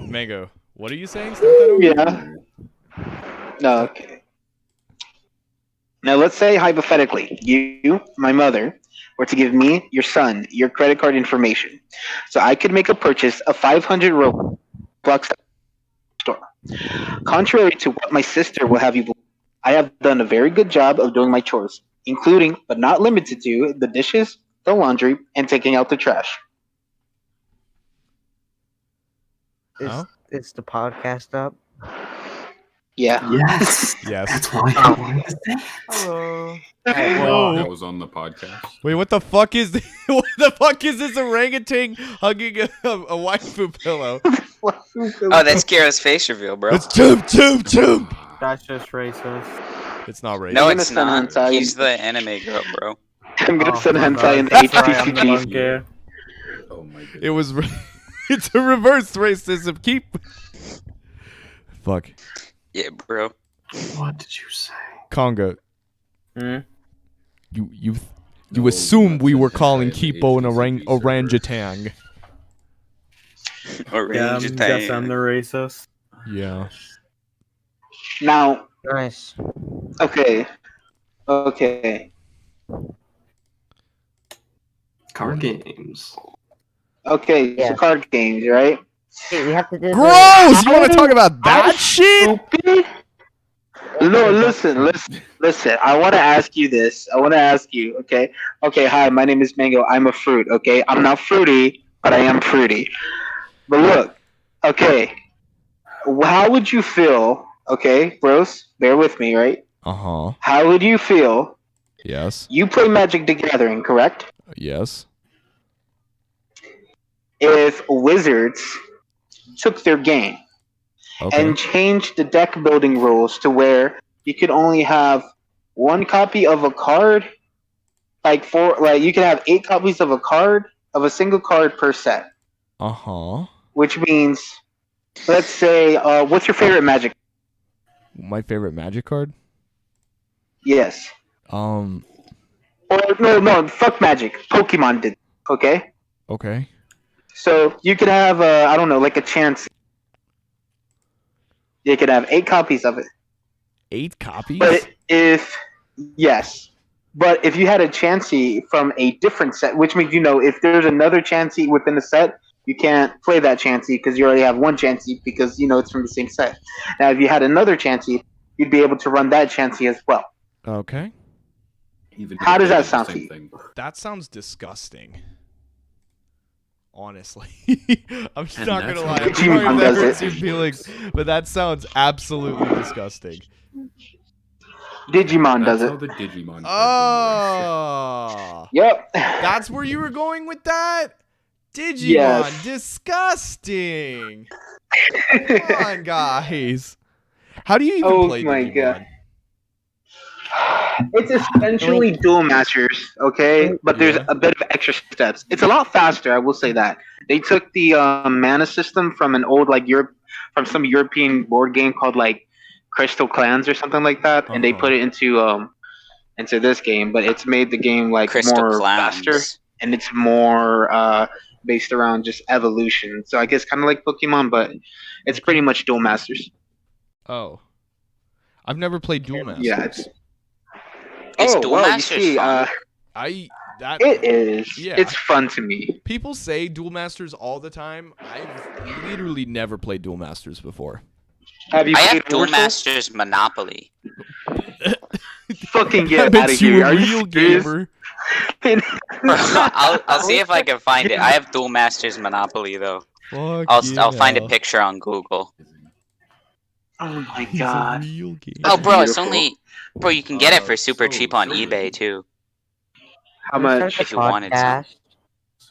Mango, what are you saying? Start that over? Yeah. No, okay. Now let's say hypothetically, you, my mother, were to give me, your son, your credit card information, so I could make a purchase of 500 Robux at the store. Contrary to what my sister will have you believe, I have done a very good job of doing my chores, including but not limited to the dishes, the laundry, and taking out the trash. Oh? Is the podcast up? Yeah. Yes. Yes. That's why I wanted to say. Hello. Hello. That was on the podcast. Wait, what the fuck is this? What the fuck is this orangutan hugging a waifu pillow? Oh, that's Kira's face reveal, bro. It's chump. That's just racist. It's not racist. No, I'm gonna it's send not. hentai. He's the anime girl, bro. I'm gonna send my hentai bad. in That's right, I'm the HTTP. monkey. Oh my goodness. It was. It's a reverse racism. Keep. Fuck. Yeah, bro. What did you say? Conga. Hmm? You No, assumed we that's were a calling hentai Kipo an HTTP orangutan. Orangutan. Guess I'm the racist. Yeah. Now, Nice. okay. Card games. Okay, Yeah. so card games, right? Hey, we have to do Gross! You want to talk about that shit? Stupid. No, listen. I want to ask you this. Okay? Okay, hi, my name is Mango. I'm a fruit, okay? I'm not fruity, but I am fruity. But look, okay, how would you feel, okay, bros? Bear with me, right? Uh-huh. How would you feel? Yes. You play Magic the Gathering, correct? Yes. If Wizards took their game Okay. and changed the deck building rules to where you could only have one copy of a card, you could have 8 copies of a single card per set, Uh-huh. which means, let's say, what's your favorite Magic? My favorite Magic card? Yes. Or Or no, fuck Magic. Pokemon did. Okay. okay. So you could have, I don't know, like a chance. You could have 8 copies of it. 8 copies? But if you had a Chansey from a different set, which means if there's another Chansey within the set, you can't play that Chansey because you already have one Chansey because it's from the same set. Now, if you had another Chansey, you'd be able to run that Chansey as well. Okay. Even How if does they that did the sound same to you? thing. That sounds disgusting. Honestly. I'm And not gonna that's lie. how I'm Digimon sorry if that does hurts it. your feelings, but that sounds absolutely disgusting. Digimon does That's how it. the Digimon card Oh. Yep. That's where you were going with that? Digimon. Yes. Disgusting. Come on, guys. How do you even Oh play my Digimon? God. It's essentially Duel Masters, okay? But there's Yeah. a bit of extra steps. It's a lot faster, I will say that. They took the mana system from an old from some European board game called Crystal Clans or something like that, and they Uh-huh. put it into this game. But it's made the game Crystal more Clowns. faster, and it's more based around just evolution. So I guess kind of like Pokemon, but it's pretty much Duel Masters. Oh. I've never played Duel Masters. Yeah, it's Duel well, Masters you see, fun? it is. Yeah. It's fun to me. People say Duel Masters all the time. I've literally never played Duel Masters before. Have you I played have Duel Warsaw? Masters Monopoly. Fucking I get out bet of you here. a Are real you serious? gamer. I'll see if I can find it. I have Duel Masters Monopoly though. Fuck I'll find a yeah. picture on Google. Oh my He's god. a real gamer. Oh, bro, it's beautiful. bro, you can get it for super so cheap on silly. eBay too. How much? If you wanted some. Podcast.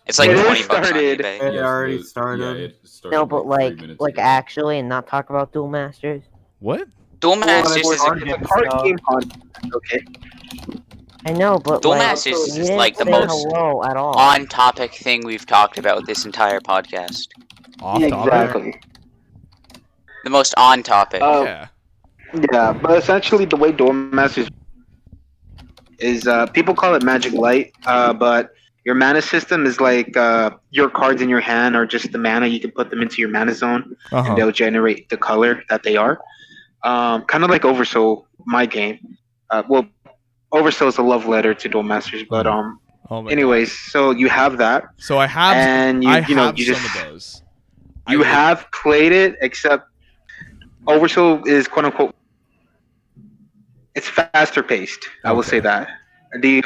It's like It is 20 bucks on started. eBay. It Yes, already the- started. Yeah, it started No, but 3 minutes ago. actually, and not talk about Duel Masters. What? Duel Well, Masters it's is a a card game on. Okay. I know, but Duel like, Masters you is didn't like the say most hello at all. on-topic thing we've talked about this entire podcast. Off Yeah, topic? exactly. The most on-topic. Yeah. Yeah, but essentially the way Duel Masters is, people call it Magic Light, but Your mana system is like your cards in your hand are just the mana. You can put them into your mana zone, Uh-huh. and they'll generate the color that they are. Kind of like Oversoul, my game. Well, Oversoul is a love letter to Duel Masters, but Oh my anyways, so you have that, God. So I have and you have you some just of those. you have played it, except Oversoul is quote unquote it's faster paced. I will say that. The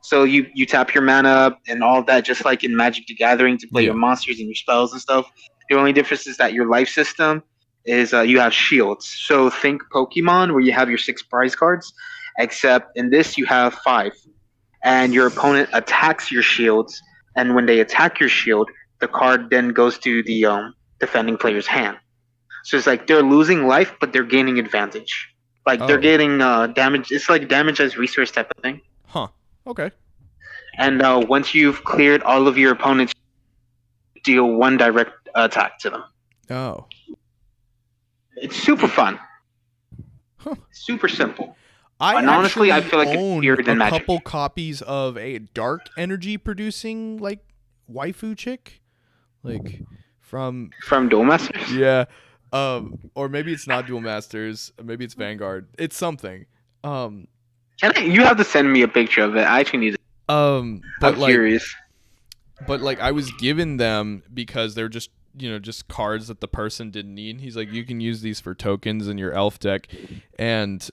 so you tap your mana up and all of that, just like in Magic the Gathering, to play your monsters and your spells and stuff. The only difference is that your life system is you have shields. So think Pokemon, where you have your 6 prize cards, except in this you have 5, and your opponent attacks your shields, and when they attack your shield, the card then goes to the defending player's hand. So it's like they're losing life, but they're gaining advantage. Like they're getting damage. It's like damage as resource type of thing. Huh. Okay. And once you've cleared all of your opponents, deal 1 direct attack to them. Oh. It's super fun. Huh. Super simple. I honestly, I feel like it's own weirder than a Magic. couple copies of a dark energy producing like waifu chick, like from Duel Masters. yeah, or maybe it's not Duel Masters, maybe it's Vanguard. It's something. You have to send me a picture of it. I actually need it. But I'm like, curious. but like I was given them because they're just just cards that the person didn't need. He's like, you can use these for tokens in your elf deck, and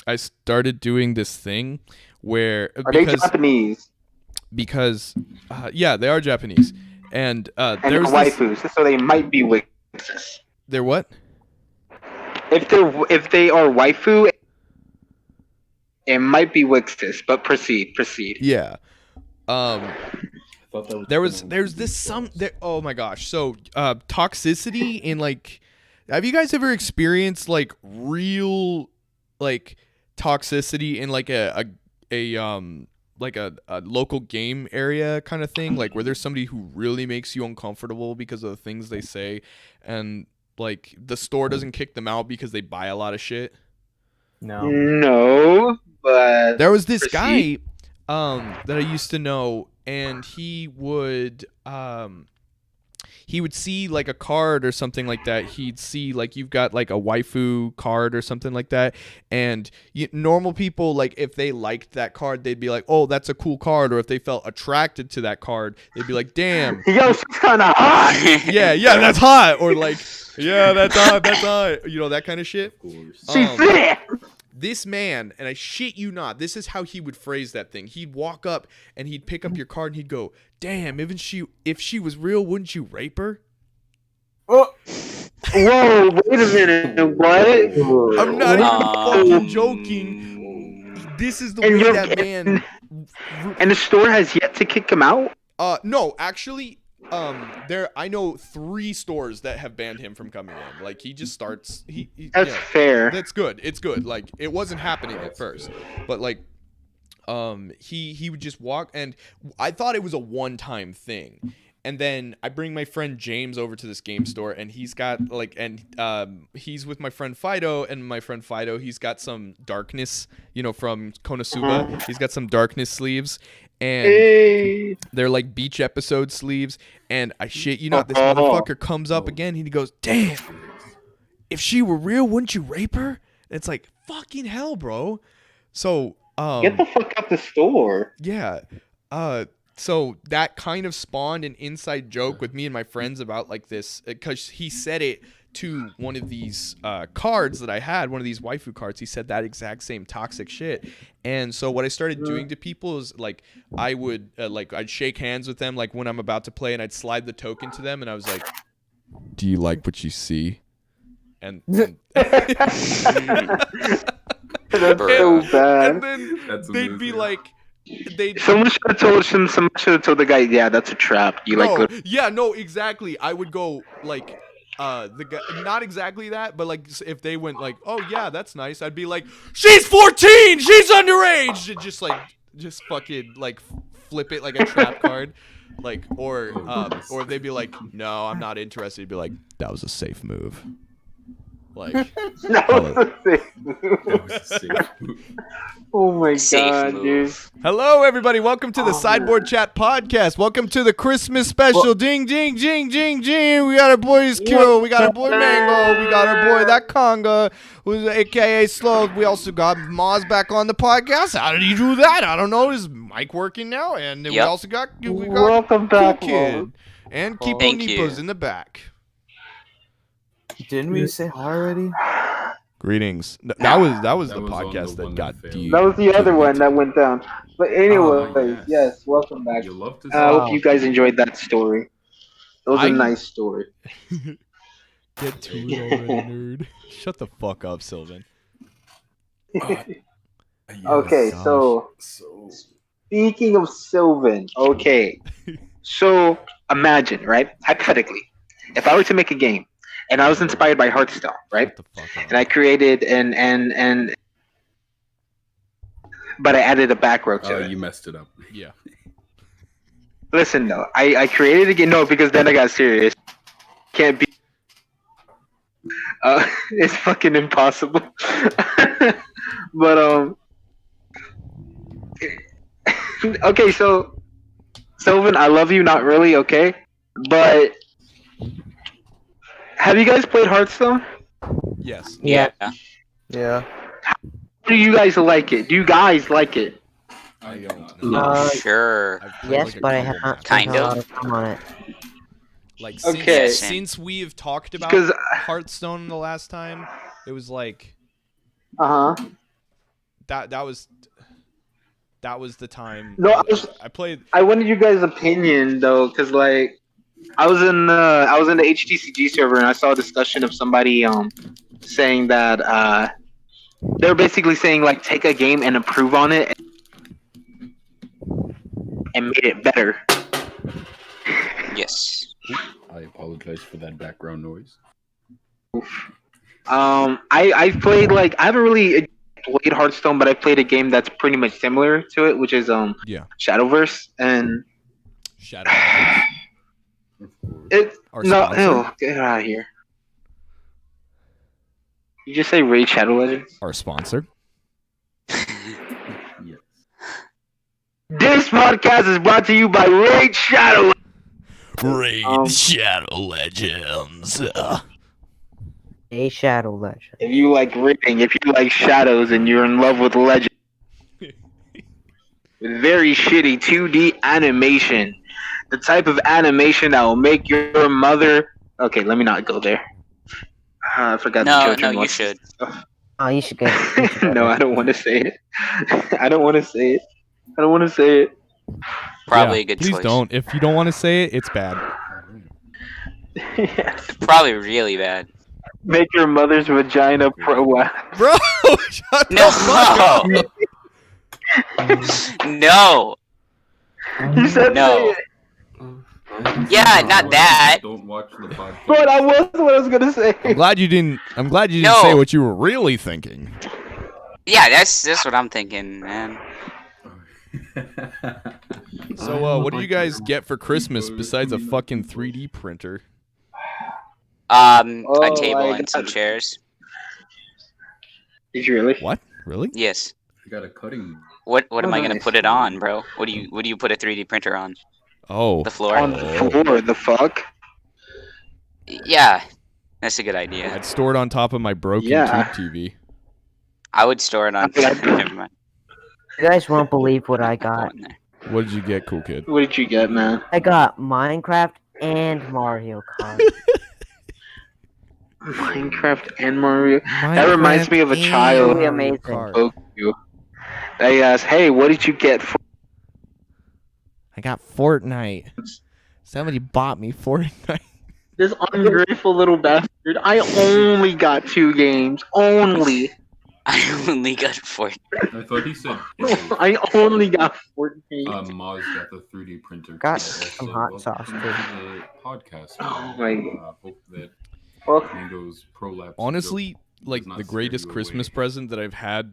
I started doing this thing where Are they Japanese? Because yeah, they are Japanese, and And there's they're this, waifus, so they might be wixes. they're what? If they are waifu, it might be wixes. But proceed. Yeah. Thought that was There's this oh my gosh. So toxicity in like, have you guys ever experienced like real like toxicity in like a local game area kind of thing, like where there's somebody who really makes you uncomfortable because of the things they say, and like the store doesn't kick them out because they buy a lot of shit? No, but There was this proceed. guy that I used to know, and he would see like a card or something like that. He'd see like you've got like a waifu card or something like that, and normal people, like if they liked that card, they'd be like, oh, that's a cool card, or if they felt attracted to that card, they'd be like, damn, Yo, she's kind of hot. yeah, that's hot, or like, yeah, that's hot, that kind of shit. She's thick. This man, and I shit you not, this is how he would phrase that thing. He'd walk up and he'd pick up your card and he'd go, damn, if she was real, wouldn't you rape her? Whoa, wait a minute. What? I'm not even fucking joking. This is the And way you're- that man. And the store has yet to kick him out? No, actually, I know 3 stores that have banned him from coming in. Like he just starts. That's fair. That's good. It's good. Like it wasn't happening at first, but like, he would just walk, and I thought it was a one-time thing. And then I bring my friend James over to this game store, and he's got like, he's with my friend Fido, and my friend Fido, he's got some darkness, from Konosuba. He's got some darkness sleeves, and they're like beach episode sleeves. And I shit you not, this motherfucker comes up again, and he goes, damn, if she were real, wouldn't you rape her? And it's like, fucking hell, bro. So, Get the fuck out the store. yeah. So that kind of spawned an inside joke with me and my friends about like this, because he said it to one of these cards that I had, one of these waifu cards. He said that exact same toxic shit. And so what I started doing to people is like, I would I'd shake hands with them like when I'm about to play, and I'd slide the token to them, and I was like, do you like what you see? And That's so bad. and then That's they'd be amazing. like, Someone should have told him. Someone should have told the guy, "Yeah, that's a trap." You like no, good. yeah, no, exactly. I would go like, the guy, not exactly that, but like if they went like, oh yeah, that's nice, I'd be like, she's 14, she's underage, and just fucking like flip it like a trap card, like, or if they'd be like, no, I'm not interested, you'd be like, that was a safe move. Like, That was a sick That move. was a safe move. Oh my Safe god, move. dude. hello everybody, welcome to the Oh, Sideboard man. Chat podcast. Welcome to the Christmas special. Well- Ding, ding, ding, ding, ding. We got our boys Kiro, we got our boy Mango, we got our boy that Conga, who's AKA Slow. We also got Moz back on the podcast. How did he do that? I don't know. Is mic working now? And then we Yep. also got Welcome Cool back, Kid Mom. and Thank Kipo you. Nipo's in the back. Didn't we say hi already? Greetings. That was That the was on podcast the that one got that deep. failed. That was the other one that went down. But anyway, yes. yes, welcome back. You love to I see hope you guys enjoyed that story. It was I- a nice story. Get to it already, nerd. Shut the fuck up, Sylvan. Okay, gosh. so So speaking of Sylvan, okay. So imagine, right? Hypothetically, if I were to make a game and I was inspired by Hearthstone, right? Shut the fuck up. And I created but I added a back row to it. you messed it up. Yeah. Listen though, I created a game. No, because then I got serious. Can't be. It's fucking impossible. But okay, so Sylvan, I love you, not really, okay, but have you guys played Hearthstone? Yes. Yeah. Yeah. Do you guys like it? Do you guys like it? I don't No. know. Sure. I've played Yes, like a but I couple have not matches. Kind spent a of. lot of time on it. Like Okay. since we have talked about Because Hearthstone the last time, it was like uh huh. that was the time. No, I played. I wanted you guys' opinion though, because like I was in the HTCG server and I saw a discussion of somebody saying that they're basically saying like take a game and improve on it and made it better. Yes. I apologize for that background noise. I played like I haven't really played Hearthstone, but I played a game that's pretty much similar to it, which is Yeah. Shadowverse, and Shadow Legends, Of course. it our no, sponsor. ew, get out of here. You just say Raid Shadow Legends? Our sponsor. Yes. This podcast is brought to you by Raid Shadow. Raid Um, Shadow Legends. A Shadow Legend. If you like raiding, if you like shadows, and you're in love with Legend, with very shitty 2D animation, the type of animation that will make your mother. Okay, let me not go there. I forgot. No, the children you watch should. stuff. Oh, you should get. No, I don't want to say it. I don't want to say it. I don't want to say it. Probably Yeah, a good please choice. don't. If you don't want to say it, it's bad. Probably really bad. Make your mother's vagina pro. Bro, shut the No. fuck up. No. You said No. say it. Yeah, not that. Don't watch the podcast. But I was what I was gonna say. I'm glad you didn't No. say what you were really thinking. Yeah, that's what I'm thinking, man. So, what did you guys get for Christmas besides a fucking 3D printer? A Oh, table I and some got- chairs. Did you really? What? Really? Yes. I got a cutting. What Oh, am I gonna nice. put it on, bro? What do you put a 3D printer on? Oh. The floor? On the floor, the fuck? Yeah. That's a good idea. I'd store it on top of my broken Yeah. tube TV. I would store it on never mind. You guys won't believe what I Go got. in there. What did you get, cool kid? What did you get, man? I got Minecraft and Mario Kart. Minecraft and Mario. That reminds me of a child. Really amazing. Spoke to you. They asked, "Hey, what did you get for?" I got Fortnite. Somebody bought me Fortnite. This ungrateful little bastard. I only got 2 games. Only. I only got 4. I thought he said. I only got 14. Maz got the 3D printer. Got today. some Also, hot welcome sauce, to too. the podcast. Oh my God. Hope that Fuck. Mango's prolapse. Honestly, like does not the scare greatest you away. Christmas present that I've had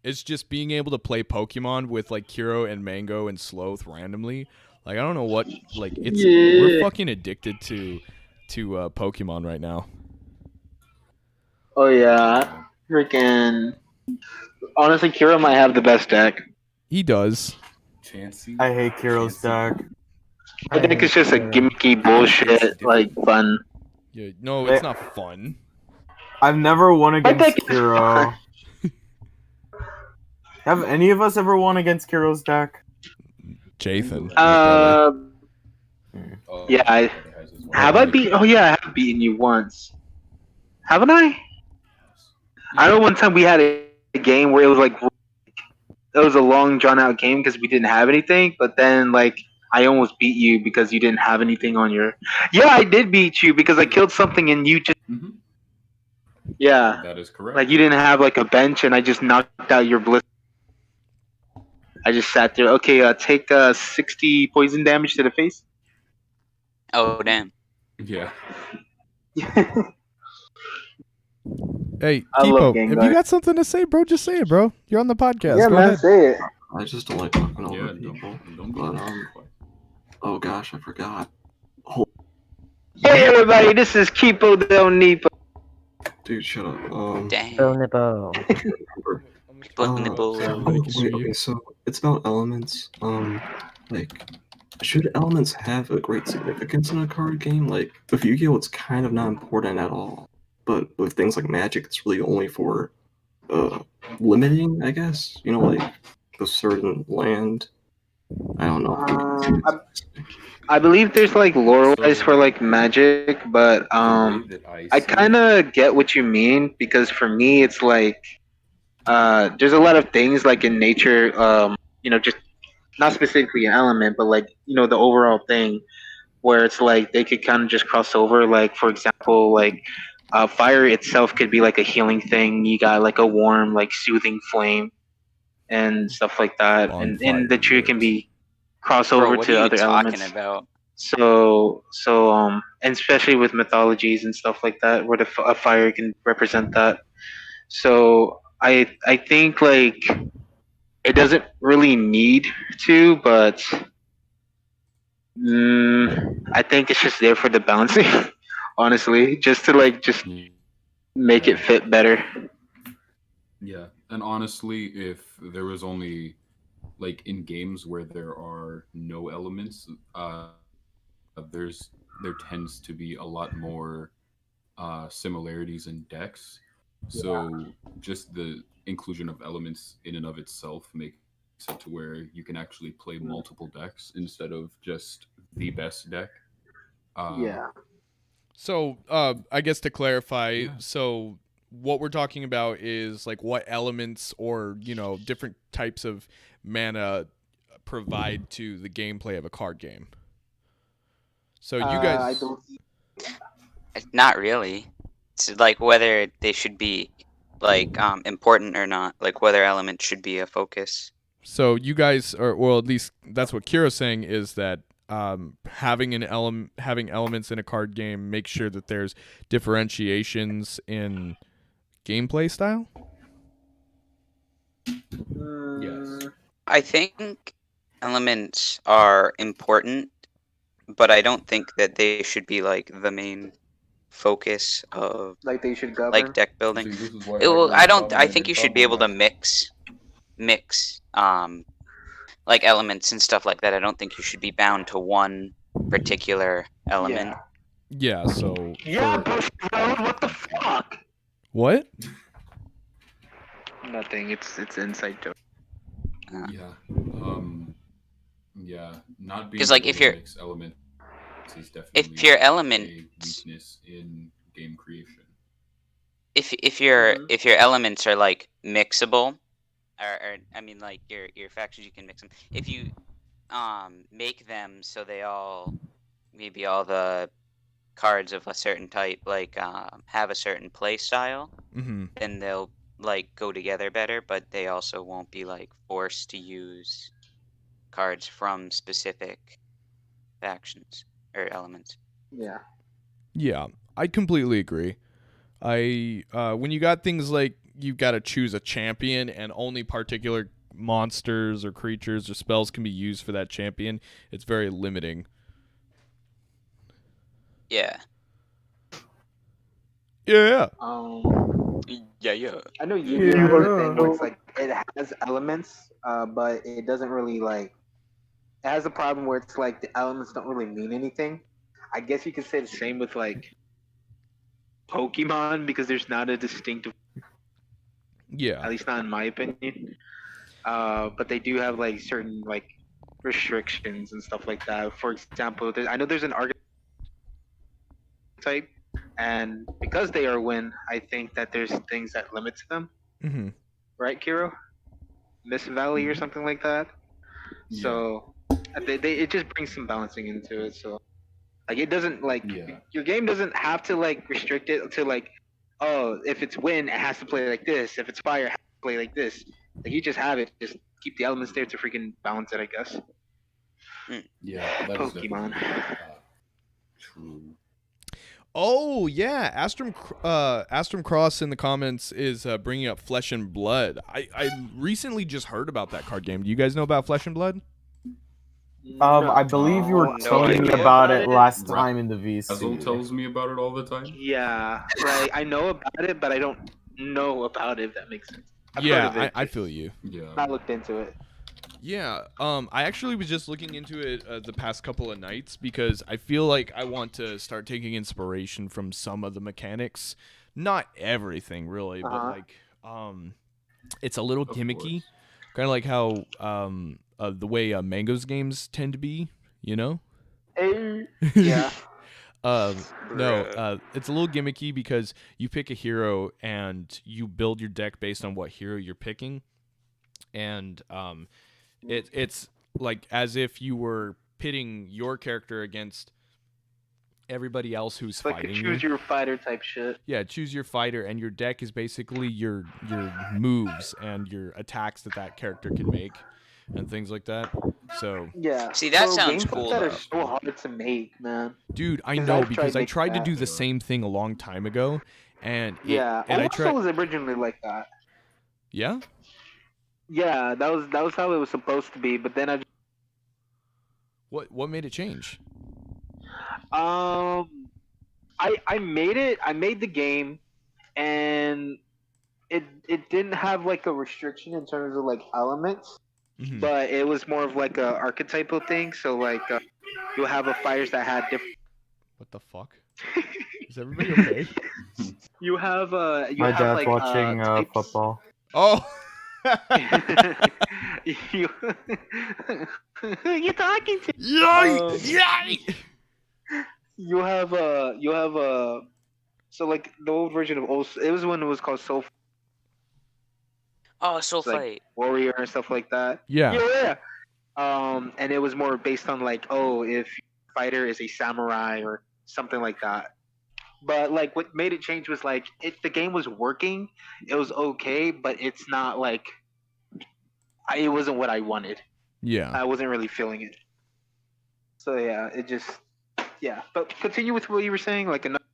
is just being able to play Pokemon with like Kiro and Mango and Sloth randomly. Like I don't know what like it's we're Yeah. fucking addicted to Pokemon right now. Oh yeah, freaking. Honestly, Kira might have the best deck. He does. Chansey. I hate Kiro's Chansey. deck. I think it's just a gimmicky bullshit, like fun. Yeah, no, it's not fun. I've never won I against think it's Kiro. Have any of us ever won against Kiro's deck? Jathan. Oh, Yeah, have I beat? Oh yeah, I have beaten you once. Haven't I? I know one time we had a game where it was like it was a long drawn out game because we didn't have anything, but then like I almost beat you because you didn't have anything on your. Yeah, I did beat you because I killed something and you just. Mhm. Yeah, That is correct. like you didn't have like a bench and I just knocked out your bliss. I just sat there. Okay, take 60 poison damage to the face. Oh damn. Yeah. Hey, I love Tipo, if Gengar. you got something to say, bro, just say it, bro. You're on the podcast. Yeah, Go man, ahead. say it. I just don't like talking over Yeah. people. Don't But be oh gosh, I forgot. Hey everybody, this is Kipo Del Nipo. Dude, shut up. Bill Dang. Nippo. Remember. Put nipple. Wait, okay, so it's about elements. Like, should elements have a great significance in a card game? Like, with Yu-Gi-Oh, it's kind of not important at all. But with things like Magic, it's really only for limiting, I guess. You know, like a certain land. I don't know. I believe there's like lore wise for like Magic, but I kind of get what you mean because for me it's like there's a lot of things like in nature, just not specifically an element, but like the overall thing where it's like they could kind of just cross over. Like for example, like fire itself could be like a healing thing. You got like a warm, like soothing flame and stuff like that, On and the fire tree can works. be cross Bro, over what to are you other talking elements. about? So and especially with mythologies and stuff like that, where a fire can represent that. So I think like it doesn't really need to, but I think it's just there for the balancing. Honestly, just to like just make it fit better. Yeah, and honestly, if there was only like in games where there are no elements, there tends to be a lot more similarities in decks. So just the inclusion of elements in and of itself makes it to where you can actually play multiple decks instead of just the best deck. So, I guess to clarify, Yeah. so what we're talking about is like what elements or, different types of mana provide to the gameplay of a card game. So you guys, Not really. It's like whether they should be like important or not. Like whether elements should be a focus. so you guys are, well, at least that's what Kira's saying is that having elements in a card game makes sure that there's differentiations in gameplay style. Yes. I think elements are important, but I don't think that they should be like the main focus of Like they should govern. like deck building. See, this is why I don't. I think you should be able to mix like elements and stuff like that. I don't think you should be bound to one particular element. Yeah, so Yeah, Bush Road, what the fuck? what? Nothing. It's inside joke. Yeah. Yeah. Not being 'Cause, like, able if to you're- mix elements is definitely If your a element, weakness in game creation. if your elements are like mixable, or I mean like your factions, you can mix them. If you make them so they all maybe all the cards of a certain type like have a certain play style, Mm-hmm. then they'll like go together better, but they also won't be like forced to use cards from specific factions or elements. Yeah. Yeah, I completely agree. When you got things like you've got to choose a champion and only particular monsters or creatures or spells can be used for that champion, it's very limiting. Yeah. Yeah. Yeah. I know Yu-Gi-Oh has a thing where Yeah. it's like it has elements, but it doesn't really like. It has a problem where it's like the elements don't really mean anything. I guess you could say the same with like Pokemon because there's not a distinctive, Yeah. at least not in my opinion. But they do have like certain like restrictions and stuff like that. For example, I know there's an archetype, and because they are wind, I think that there's things that limits them. Mm-hmm. Right, Kiro? Miss Valley or something like that. Yeah. So it just brings some balancing into it. So like it doesn't like Yeah. your game doesn't have to like restrict it to like, oh, if it's wind it has to play like this, if it's fire it has to play like this. Like you just have it, just keep the elements there to freaking balance it, I guess. Yeah, that is Pokemon. definitely true. Oh yeah, Astrom Cross in the comments is bringing up Flesh and Blood. I recently just heard about that card game. Do you guys know about Flesh and Blood? I believe you were No telling me idea about about it it. last Right. time in the Azul VC. tells me about it all the time. Yeah, like I know about it, but I don't know about it. If that makes sense. I've heard Yeah, of it, I just feel you. Yeah. not looked into it. Yeah, I actually was just looking into it the past couple of nights because I feel like I want to start taking inspiration from some of the mechanics. Not everything really, but like it's a little Of gimmicky, course. kind of like how the way Mango's games tend to be, you know? Yeah. No, it's a little gimmicky because you pick a hero and you build your deck based on what hero you're picking, and it's like as if you were pitting your character against everybody else who's It's like a fighting choose you. your fighter type shit. Yeah, choose your fighter, and your deck is basically your moves and your attacks that character can make, and things like that. So, Yeah. See, that So sounds games cool, like that though. are so hard to make, man. dude, I 'Cause know I've because I making tried to that. do the same thing a long time ago, and Yeah. and I Also tried. was originally like that. Yeah. Yeah, that was how it was supposed to be, but then What made it change? I made the game, and it didn't have like a restriction in terms of like elements, Mhm. but it was more of like a archetypal thing. So like you'll have a fighters that had different. What the fuck? Is everybody okay? You have My dad's like watching types. football. Oh. you you're talking to. Yay! You have so like the old version of it was when it was called Soul Oh, Soul like- Fight. Warrior and stuff like that. Yeah. Yeah. And it was more based on like, oh, if fighter is a samurai or something like that. But like what made it change was like the game was working, it was okay, but it's not like it wasn't what I wanted. Yeah. I wasn't really feeling it. So yeah, it just But continue with what you were saying, like another.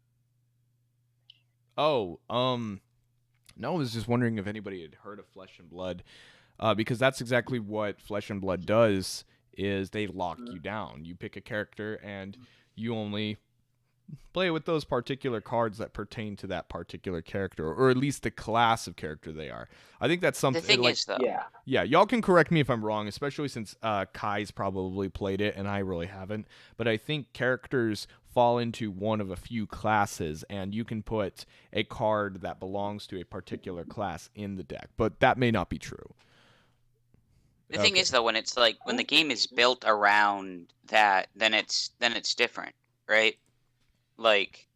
Oh, no, I was just wondering if anybody had heard of Flesh and Blood, because that's exactly what Flesh and Blood does. Is they lock you down. You pick a character and you only play with those particular cards that pertain to that particular character, or at least the class of character they are. I think that's something. The thing like, is, though, yeah, y'all can correct me if I'm wrong, especially since Kai's probably played it and I really haven't. But I think characters fall into one of a few classes, and you can put a card that belongs to a particular class in the deck. But that may not be true. the thing Okay. is, though, when it's like when the game is built around that, then it's different, right? Like,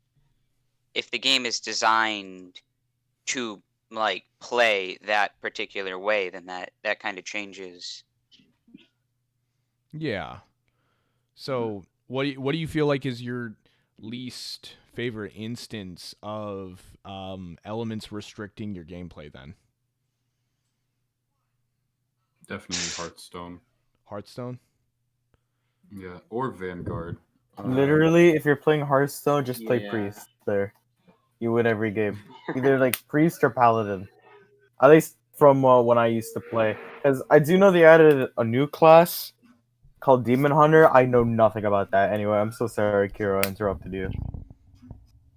if the game is designed to like play that particular way, then that kind of changes. Yeah. So what do you feel like is your least favorite instance of elements restricting your gameplay then? Definitely Hearthstone. Hearthstone? Yeah, or Vanguard. Literally, if you're playing Hearthstone, just play Yeah. Priest there. You win every game. Either like Priest or Paladin. At least from when I used to play. Because I do know they added a new class called Demon Hunter. I know nothing about that. Anyway, I'm so sorry, Kiro, I interrupted you.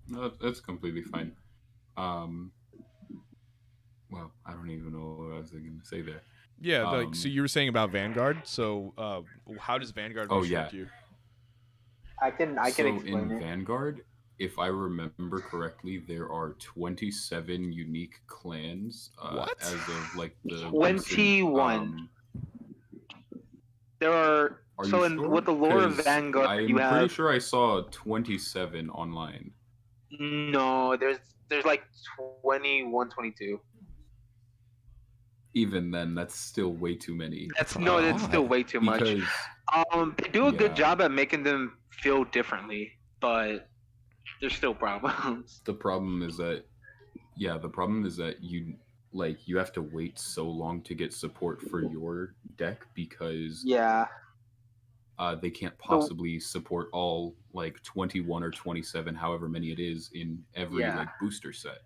No, that's completely fine. Well, I don't even know what I was going to say there. Yeah, like so you were saying about Vanguard. So how does Vanguard restrict you? I can So explain in it. Vanguard, if I remember correctly, there are 27 unique clans What? as of like the 21. There are so you in sure? with the lore of 'Cause Vanguard, I'm you pretty have sure I saw 27 online. no. There's like 21, 22. Even then, that's still way too many. That's no, that's still way too much. Because They do a good yeah. job at making them feel differently, but there's still problems. the problem is that you have to wait so long to get support for your deck because Yeah, they can't possibly support all like 21 or 27, however many it is in every Yeah. like booster set.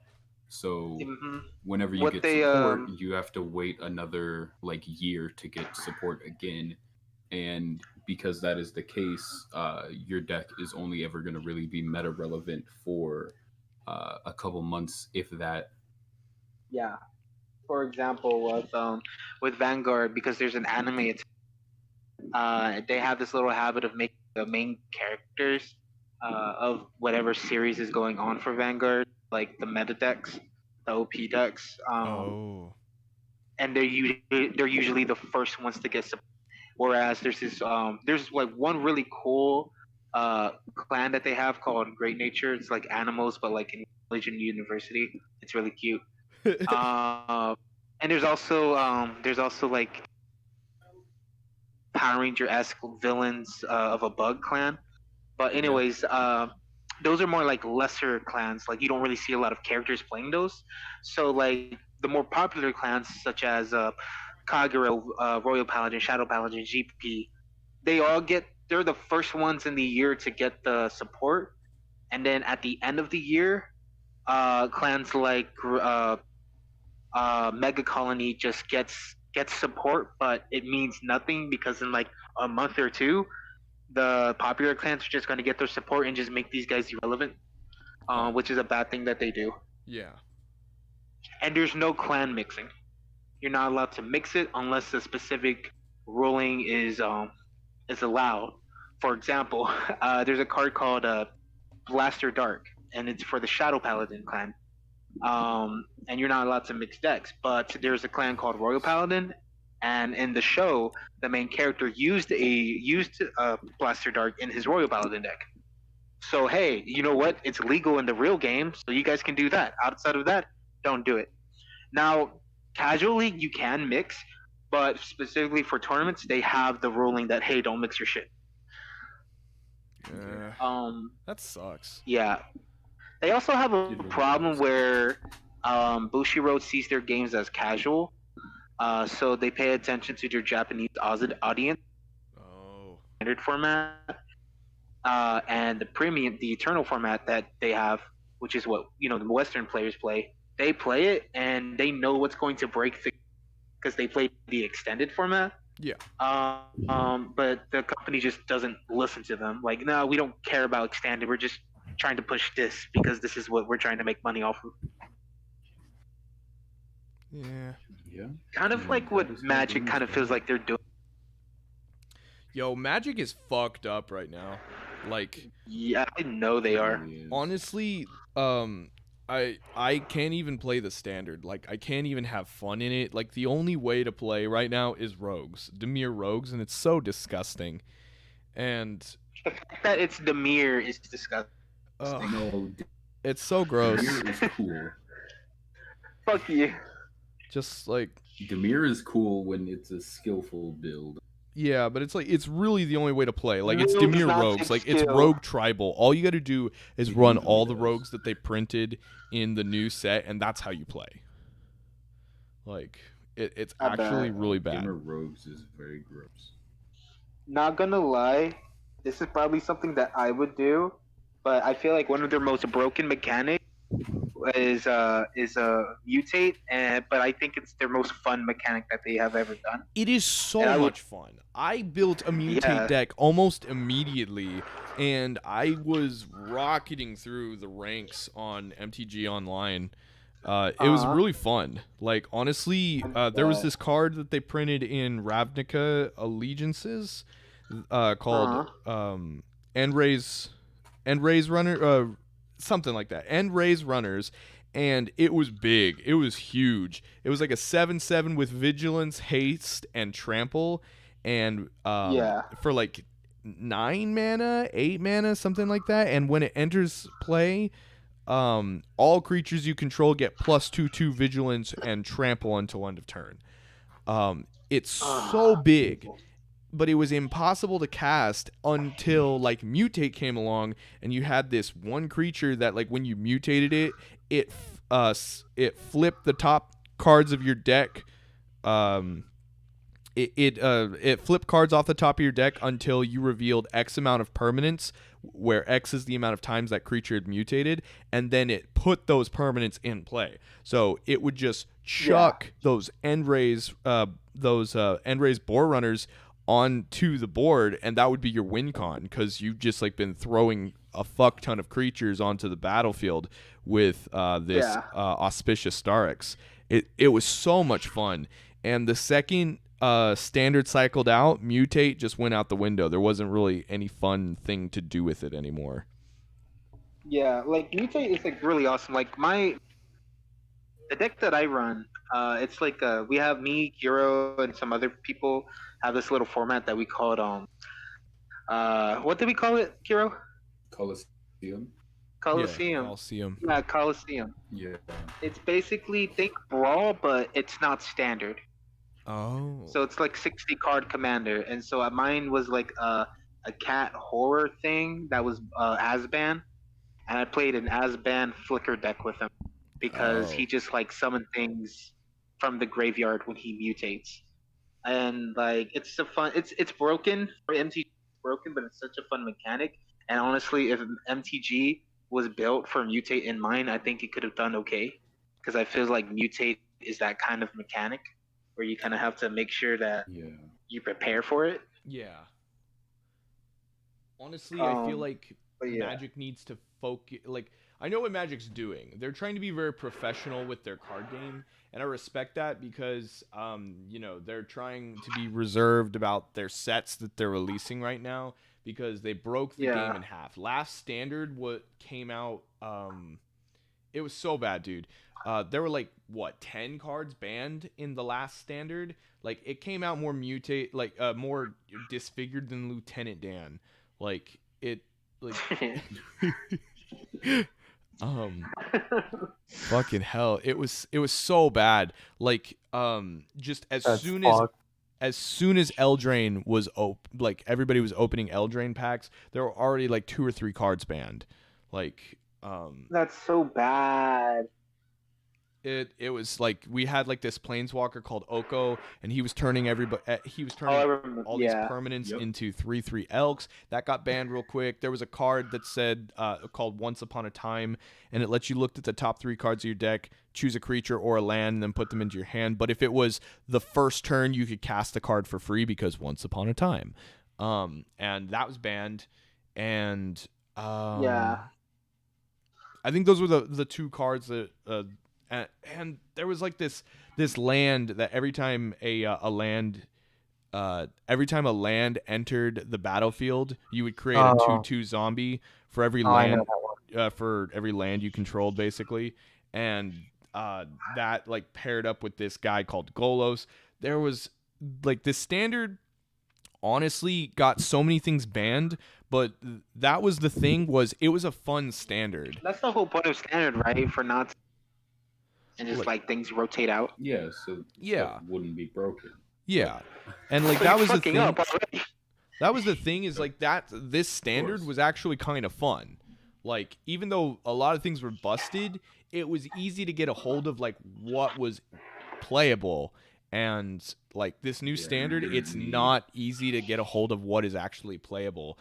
So Mhm. whenever you What get they, support, you have to wait another like year to get support again. And because that is the case, your deck is only ever going to really be meta relevant for a couple months, if that. yeah. For example, with Vanguard, because there's an anime, they have this little habit of making the main characters of whatever series is going on for Vanguard, like the meta decks, the OP decks. And they're usually the first ones to get support. Whereas there's like one really cool clan that they have called Great Nature. It's like animals, but like in religion university. It's really cute. And there's also like Power Ranger-esque villains of a bug clan. But anyways, those are more like lesser clans. Like you don't really see a lot of characters playing those. So like the more popular clans such as Kagero, Royal Paladin, Shadow Paladin, GP, they're the first ones in the year to get the support. And then at the end of the year, clans like Mega Colony just gets support, but it means nothing because in like a month or two, the popular clans are just going to get their support and just make these guys irrelevant, which is a bad thing that they do. Yeah. And there's no clan mixing. You're not allowed to mix it unless a specific ruling is allowed. For example, there's a card called Blaster Dark, and it's for the Shadow Paladin clan. And you're not allowed to mix decks. But there's a clan called Royal Paladin, and in the show, the main character used Blaster Dark in his Royal Paladin deck. So hey, you know what? It's legal in the real game, so you guys can do that. Outside of that, don't do it. Now, casually, you can mix, but specifically for tournaments, they have the ruling that hey, don't mix your shit. That sucks. Yeah. They also have a problem where Bushiroad sees their games as casual, so they pay attention to their Japanese audience. Standard format, and the premium, the Eternal format that they have, which is what the Western players play. They play it and they know what's going to break because they play the extended format. Yeah. But the company just doesn't listen to them. Like, no, we don't care about extended. We're just trying to push this because this is what we're trying to make money off of. Yeah. Kind of like what Magic kind of feels like they're doing. Yo, Magic is fucked up right now. Like, yeah, I know they are. Honestly, I can't even play the standard. Like, I can't even have fun in it. Like, the only way to play right now is rogues, Dimir rogues, and it's so disgusting. And the fact that it's Dimir is disgusting. No, it's so gross. Dimir is cool. Fuck you. Just like Dimir is cool when it's a skillful build. Yeah, but it's like it's really the only way to play. Like it's Dimir rogues. Like it's rogue tribal. All you got to do is run all the rogues that they printed in the new set, and that's how you play. Like it's actually really bad. Dimir rogues is very gross. Not gonna lie, this is probably something that I would do, but I feel like one of their most broken mechanics is mutate, but I think it's their most fun mechanic that they have ever done. It is so much fun. I built a mutate deck almost immediately, and I was rocketing through the ranks on MTG Online, It was really fun. Like honestly, there was this card that they printed in Ravnica Allegiances, called End-Rays Runner, something like that. End-Rays Runners, and it was big. It was huge. It was like a 7/7 with Vigilance, Haste, and Trample, and for like 9 mana, 8 mana, something like that. And when it enters play, all creatures you control get +2/2 Vigilance and Trample until end of turn. It's so big, but it was impossible to cast until like Mutate came along, and you had this one creature that like when you mutated it, it flipped the top cards of your deck. It flipped cards off the top of your deck until you revealed X amount of permanents, where X is the amount of times that creature had mutated, and then it put those permanents in play. So it would just chuck those End-Rays Boar Runners onto the board, and that would be your win con, because you've just like been throwing a fuck ton of creatures onto the battlefield with this Auspicious Starix. It was so much fun, and the second standard cycled out, Mutate just went out the window. There wasn't really any fun thing to do with it anymore. Yeah, like Mutate is like really awesome. Like the deck that I run, it's like we have me, Kiro, and some other people have this little format that we call it what did we call it, Kiro? Coliseum. Coliseum. Yeah, Coliseum. Yeah. It's basically think Brawl, but it's not standard. Oh. So it's like 60 card commander, and so mine was like a cat horror thing that was Azban, and I played an Azban Flicker deck with him because he just like summoned things from the graveyard when he mutates, and like it's broken for MTG, broken, but it's such a fun mechanic. And honestly, if MTG was built for Mutate in mine, I think it could have done okay, because I feel like Mutate is that kind of mechanic where you kind of have to make sure that you prepare for it. Yeah. Honestly, I feel like Magic needs to focus. Like, I know what Magic's doing. They're trying to be very professional with their card game, and I respect that because, they're trying to be reserved about their sets that they're releasing right now, because they broke the game in half. Last Standard, what came out, it was so bad, dude. There were like 10 cards banned in the Last Standard. Like, it came out more more disfigured than Lieutenant Dan. Like it, like fucking hell, it was so bad. Like just as soon as Eldraine was like everybody was opening Eldraine packs, there were already like 2 or 3 cards banned. Like that's so bad. It was like we had like this planeswalker called Oko, and he was turning all these permanents into 3/3 Elks. That got banned real quick. There was a card that said called Once Upon a Time, and it lets you look at the top 3 cards of your deck, choose a creature or a land, and then put them into your hand. But if it was the first turn, you could cast the card for free because Once Upon a Time. And that was banned. And I think those were the 2 cards that and there was like this land that every time a land entered the battlefield, you would create a 2/2 zombie for every land you controlled, basically. And that like paired up with this guy called Golos. There was like this Standard honestly got so many things banned, but that was the thing, was it was a fun Standard. That's the whole point of Standard, right? For not and just like things rotate out. Yeah, so it wouldn't be broken. Yeah. And like that was the thing. That was the thing, is like this Standard was actually kind of fun. Like, even though a lot of things were busted, it was easy to get a hold of like what was playable. And like this new Standard, it's not easy to get a hold of what is actually playable.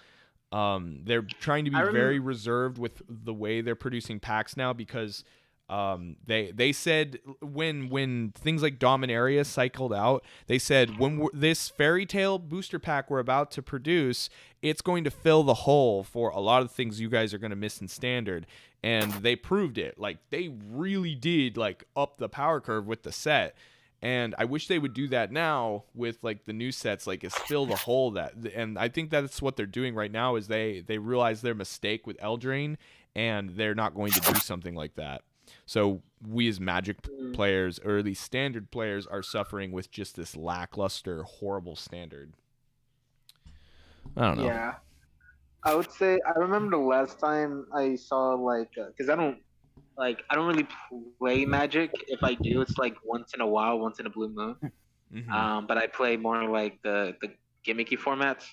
They're trying to be very reserved with the way they're producing packs now, because They said when things like Dominaria cycled out, they said this Fairy Tale booster pack we're about to produce, it's going to fill the hole for a lot of things you guys are going to miss in Standard, and they proved it. Like, they really did like up the power curve with the set. And I wish they would do that now with like the new sets, like is fill the hole that, and I think that's what they're doing right now is they realize their mistake with Eldraine, and they're not going to do something like that. So we as Magic players, or at least Standard players, are suffering with just this lackluster, horrible Standard. I don't know. Yeah, I would say I remember the last time I saw like because I don't really play Magic. If I do, it's like once in a while, once in a blue moon. Mm-hmm. But I play more like the gimmicky formats.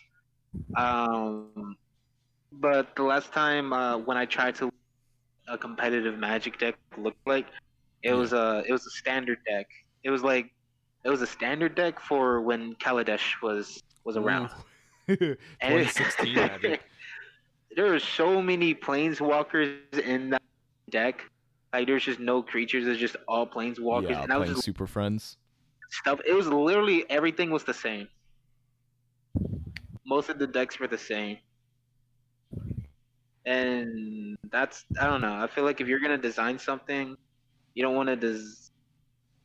But the last time when I tried to a competitive Magic deck looked like, it was a standard deck. It was a standard deck for when Kaladesh was around. 2016 Magic. There were so many planeswalkers in that deck. Like, there's just no creatures. There's just all planeswalkers. Yeah, and I was playing just Super Friends. stuff. It was literally everything was the same. Most of the decks were the same. And that's, I don't know. I feel like if you're gonna design something, you don't want to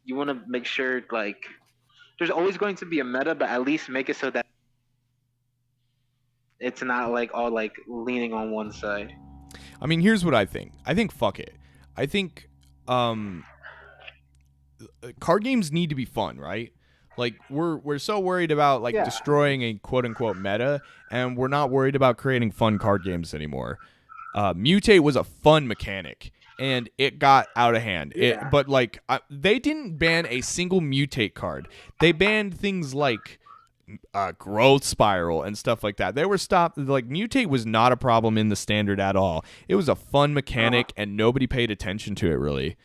you want to make sure like there's always going to be a meta, but at least make it so that it's not like all like leaning on one side. I mean, here's what I think. I think fuck it. I think card games need to be fun, right? Like we're so worried about like destroying a quote unquote meta, and we're not worried about creating fun card games anymore. Mutate was a fun mechanic, and it got out of hand. But like they didn't ban a single Mutate card. They banned things like Growth Spiral and stuff like that. They were stopped. Like, Mutate was not a problem in the Standard at all. It was a fun mechanic, and nobody paid attention to it really.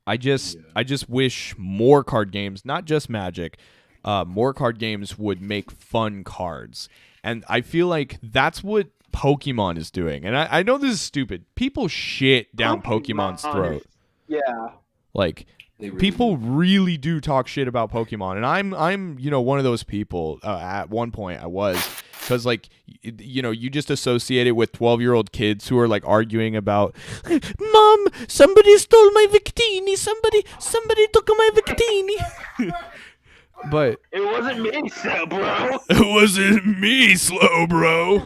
I just wish more card games, not just Magic, more card games would make fun cards. And I feel like that's what Pokemon is doing. And I know this is stupid. People shit down Pokemon's throat. Yeah. Like, people really do talk shit about Pokemon, and I'm one of those people. At one point I was, because like you just associate it with 12-year-old kids who are like arguing about, Mom, somebody stole my Victini, somebody took my Victini. But it wasn't me, slow bro. It wasn't me, slow bro.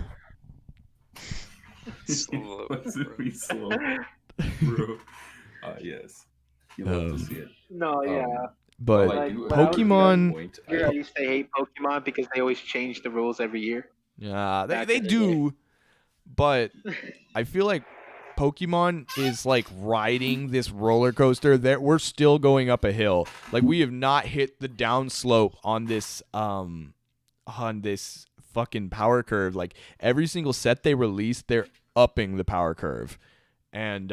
Wasn't me, slow bro. Yes. You love to see it. No, yeah. But like, Pokemon... I used to hate Pokemon because they always change the rules every year. Yeah, they do. But I feel like Pokemon is like riding this roller coaster. We're still going up a hill. Like, we have not hit the downslope on this fucking power curve. Like, every single set they release, they're upping the power curve. And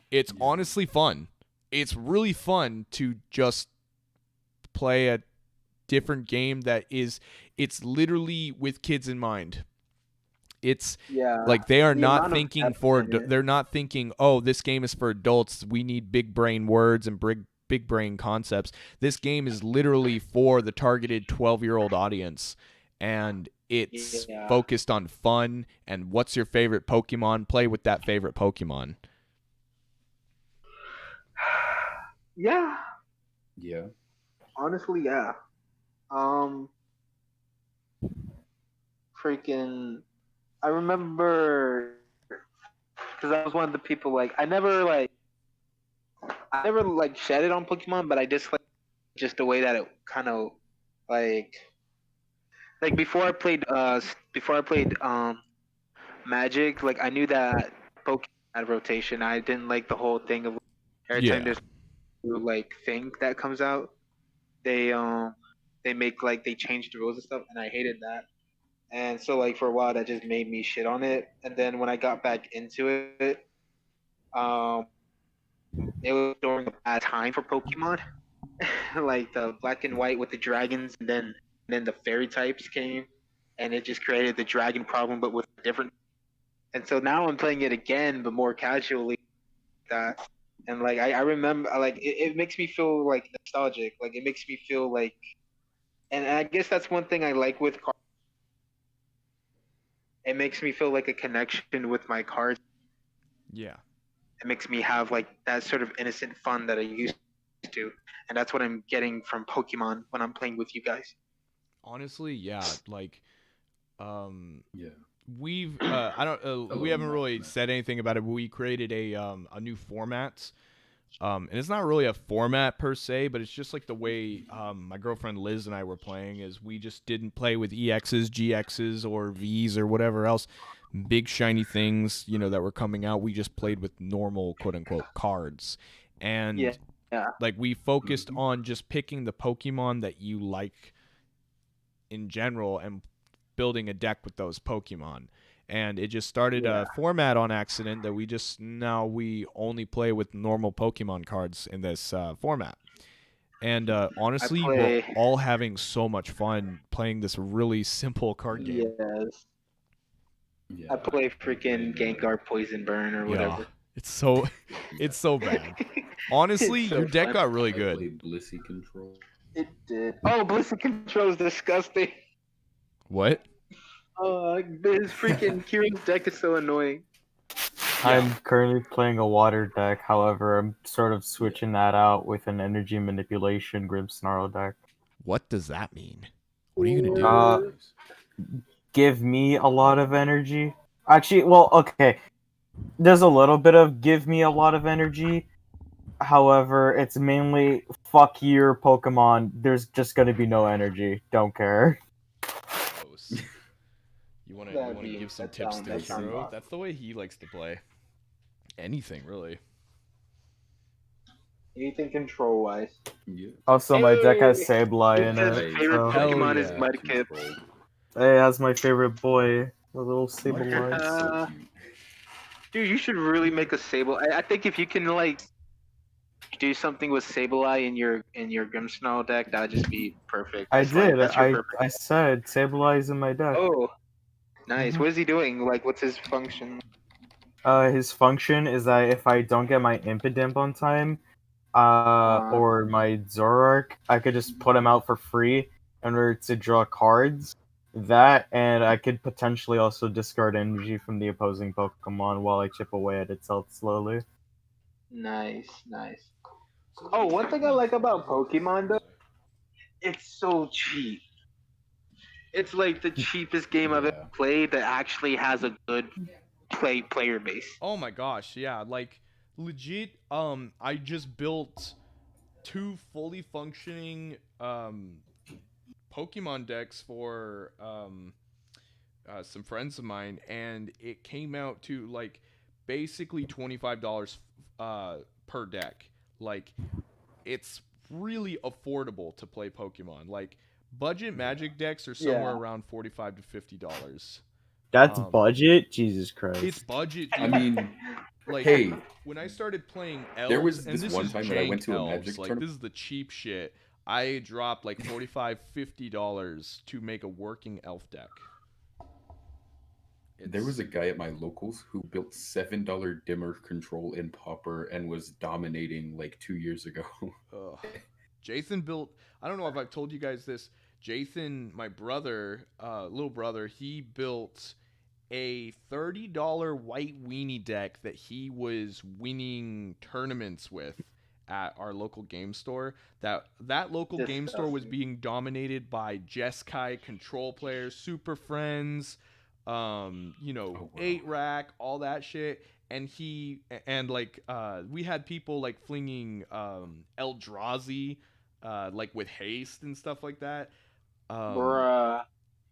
it's honestly fun. It's really fun to just play a different game it's literally with kids in mind. It's like they are not thinking they're not thinking, oh, this game is for adults. We need big brain words and big brain concepts. This game is literally for the targeted 12-year-old audience, and it's focused on fun and what's your favorite Pokemon? Play with that favorite Pokemon. Yeah. Yeah. Honestly, yeah. Freaking, I remember because I was one of the people like I never shedded on Pokemon, but I dislike just the way that it kind of like before I played Magic, like I knew that Pokemon had rotation. I didn't like the whole thing of every time there's like thing that comes out, they make like they change the rules and stuff, and I hated that. And so like for a while that just made me shit on it. And then when I got back into it, it was during a bad time for Pokemon. Like the black and white with the dragons, and then the fairy types came, and it just created the dragon problem, but with different. And so now I'm playing it again, but more casually. that. And like I remember, like it makes me feel like nostalgic. Like it makes me feel like, and I guess that's one thing I like with cards. It makes me feel like a connection with my cards. Yeah. It makes me have like that sort of innocent fun that I used to, and that's what I'm getting from Pokemon when I'm playing with you guys. Honestly, yeah. Like, Yeah. we've I don't we haven't really said anything about it, but we created a new format. And it's not really a format per se, but it's just like the way my girlfriend Liz and I were playing is we just didn't play with EXs, GXs, or Vs or whatever else, big shiny things, that were coming out. We just played with normal quote unquote cards. And Yeah. like we focused on just picking the Pokemon that you like in general and building a deck with those Pokemon. And it just started a format on accident that we only play with normal Pokemon cards in this format. And honestly, we're all having so much fun playing this really simple card game. Yes. Yeah. I play freaking Gengar Poison Burn or whatever. It's so bad. Honestly, It's so your deck fun. got really I good. played Blissey Control. It did. Oh, Blizzard Control is disgusting. What? This freaking Kieran's deck is so annoying. I'm currently playing a water deck. However, I'm sort of switching that out with an energy manipulation Grimmsnarl deck. What does that mean? What are you gonna do? Give me a lot of energy. Actually, well, okay. There's a little bit of give me a lot of energy. However, it's mainly fuck your Pokemon. There's just gonna be no energy. Don't care. Gross. You wanna give some tips to Kuro? That's the way he likes to play. Anything really. Anything control wise. Yeah. Also, my deck has Sableye in His it. favorite So. Pokemon is yeah, Mudkip. Control. Hey, that's my favorite boy. The little Sableye. So cute. Dude, you should really make a Sable. I think if you can like do something with Sableye in your Grimmsnarl deck, that'd just be perfect. I That's like- did. that's your perfect. I said Sableye's in my deck. Oh, nice. Mhm. What is he doing? Like, what's his function? His function is that if I don't get my Impidimp on time, or my Zoroark, I could just put him out for free in order to draw cards. That, and I could potentially also discard energy from the opposing Pokemon while I chip away at its health slowly. Nice. Oh, one thing I like about Pokemon though, it's so cheap. It's like the cheapest game I've ever played that actually has a good player base. Oh my gosh, yeah, like legit. I just built 2 fully functioning Pokemon decks for some friends of mine, and it came out to like basically $25 per deck. Like, it's really affordable to play Pokemon. Like, budget Magic decks are somewhere around $45 to $50. That's budget? Jesus Christ. It's budget. I mean, like, hey, when I started playing elves, there was and this this one is time that I went jank to a elves, Magic like tournament. this is the cheap shit. I dropped like $45, $50 to make a working elf deck. There was a guy at my locals who built $7 dimmer control in Pauper and was dominating like 2 years ago. Jason built, I don't know if I've told you guys this, Jason, my brother, little brother, he built a $30 white weenie deck that he was winning tournaments with at our local game store. That local game store was being dominated by Jeskai control players, Super Friends, 8-rack, all that shit. And we had people like flinging Eldrazi like with haste and stuff like that. Bruh.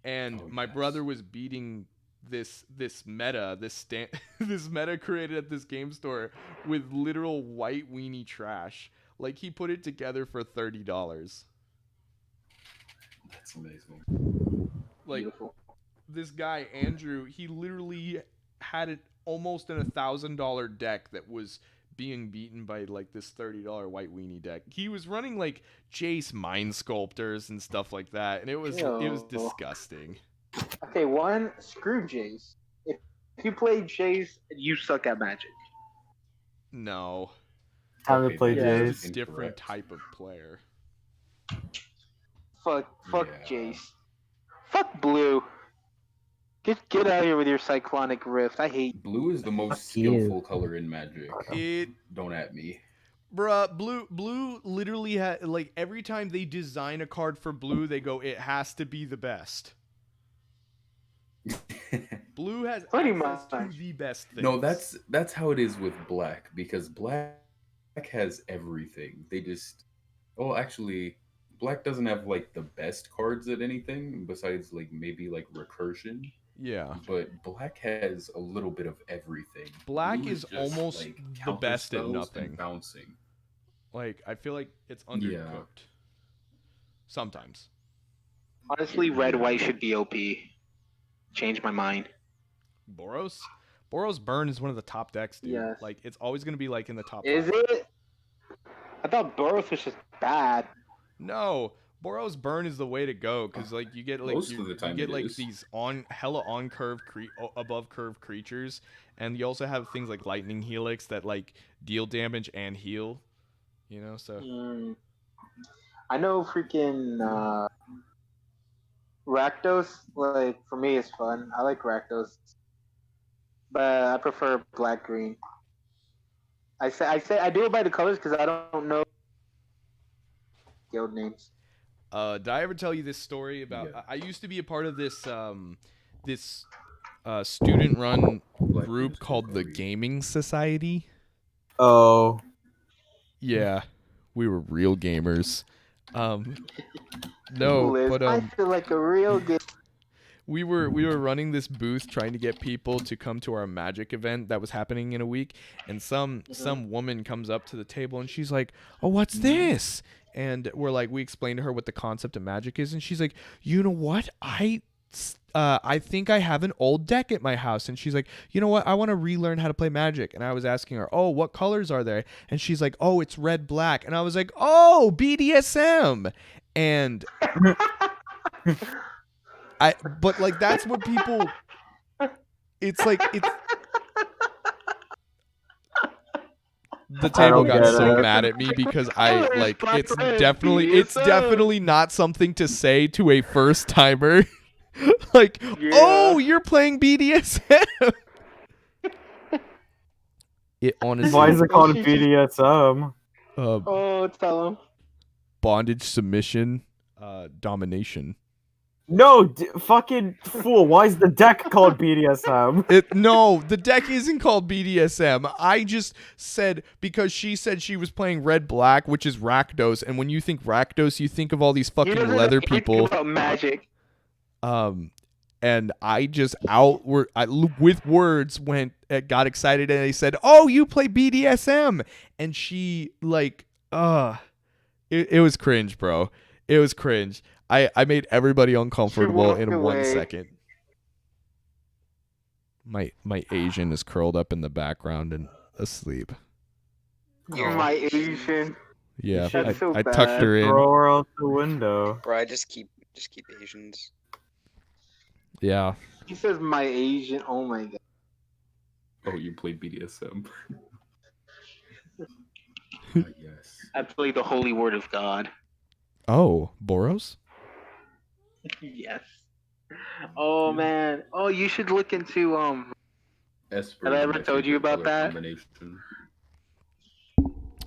And my brother was beating this meta created at this game store with literal white weenie trash. Like, he put it together for $30. That's amazing. Like, Beautiful. This guy Andrew, he literally had it almost an $1,000 deck that was being beaten by like this $30 white weenie deck. He was running like Jace Mind Sculptors and stuff like that, and it was disgusting. Okay, one, screw Jace. If you play Jace, you suck at Magic. No. Time Okay, to play Yeah. that's Jace. Different incorrect. type of player. Fuck Yeah. Jace. Fuck Blue. Get out of here with your Cyclonic Rift. I hate. Blue is the most Fuck you. skillful color in Magic. It Don't at me. Bruh, blue literally had like every time they design a card for blue, they go, it has to be the best. Blue has Pretty access to much. the best things. No, that's how it is with black, because black has everything. They just actually black doesn't have like the best cards at anything besides like maybe like recursion, yeah. but black has a little bit of everything. Black Blue is just, almost like, the counter best at spells and nothing. bouncing. Like I feel like it's Yeah. undercooked. Sometimes. Honestly, red white should be OP. Change my mind. Boros Burn is one of the top decks, dude. Yes. Like it's always gonna be like in the top Is 5. it? I thought Boros was just bad. No, Boros Burn is the way to go because like you get like Most of the time you get it like is. these on curve above curve creatures, and you also have things like Lightning Helix that like deal damage and heal. You know, so I know freaking Rakdos. Like for me, is fun. I like Rakdos, but I prefer black green. I say I do it by the colors because I don't know guild names. did I ever tell you this story about? Yeah. I used to be a part of this student run Black group is called the Kobe. Gaming Society. Oh, Yeah, we were real gamers. No, Liz, but I feel like a real game. we were running this booth trying to get people to come to our Magic event that was happening in a week, and some woman comes up to the table and she's like, "Oh, what's this?" And we're like, we explained to her what the concept of Magic is, and she's like, "You know what? I think I have an old deck at my house." And she's like, "You know what? I want to relearn how to play Magic." And I was asking her, "Oh, what colors are there?" And she's like, "Oh, it's red, black." And I was like, "Oh, BDSM." And but like that's what people. It's like it's. The table don't got get so it. mad at me because I like Black it's red, definitely BDSM. not something to say to a first timer. Like, Yeah. "Oh, you're playing BDSM." It honestly why is it called BDSM? Oh, tell him. bondage, submission, domination. No, fucking fool. Why is the deck called BDSM? No, the deck isn't called BDSM. I just said because she said she was playing red black, which is Rakdos, and when you think Rakdos, you think of all these He fucking doesn't know leather anything people. about magic. And I just with words got excited and I said, "Oh, you play BDSM," and she like, it was cringe, bro. It was cringe. I made everybody uncomfortable walked in 1 away. second. My Asian is curled up in the background and asleep. You're my Asian. Yeah, That's so I tucked bad. her in. Throw her out the window. Bro, I just keep Asians. Yeah. He says my Asian. Oh my god. Oh, you play BDSM. Yes. I play the holy word of God. Oh, Boros? Yes. Oh man. Oh, you should look into Esper Have I is ever my told you favorite about color that? combination.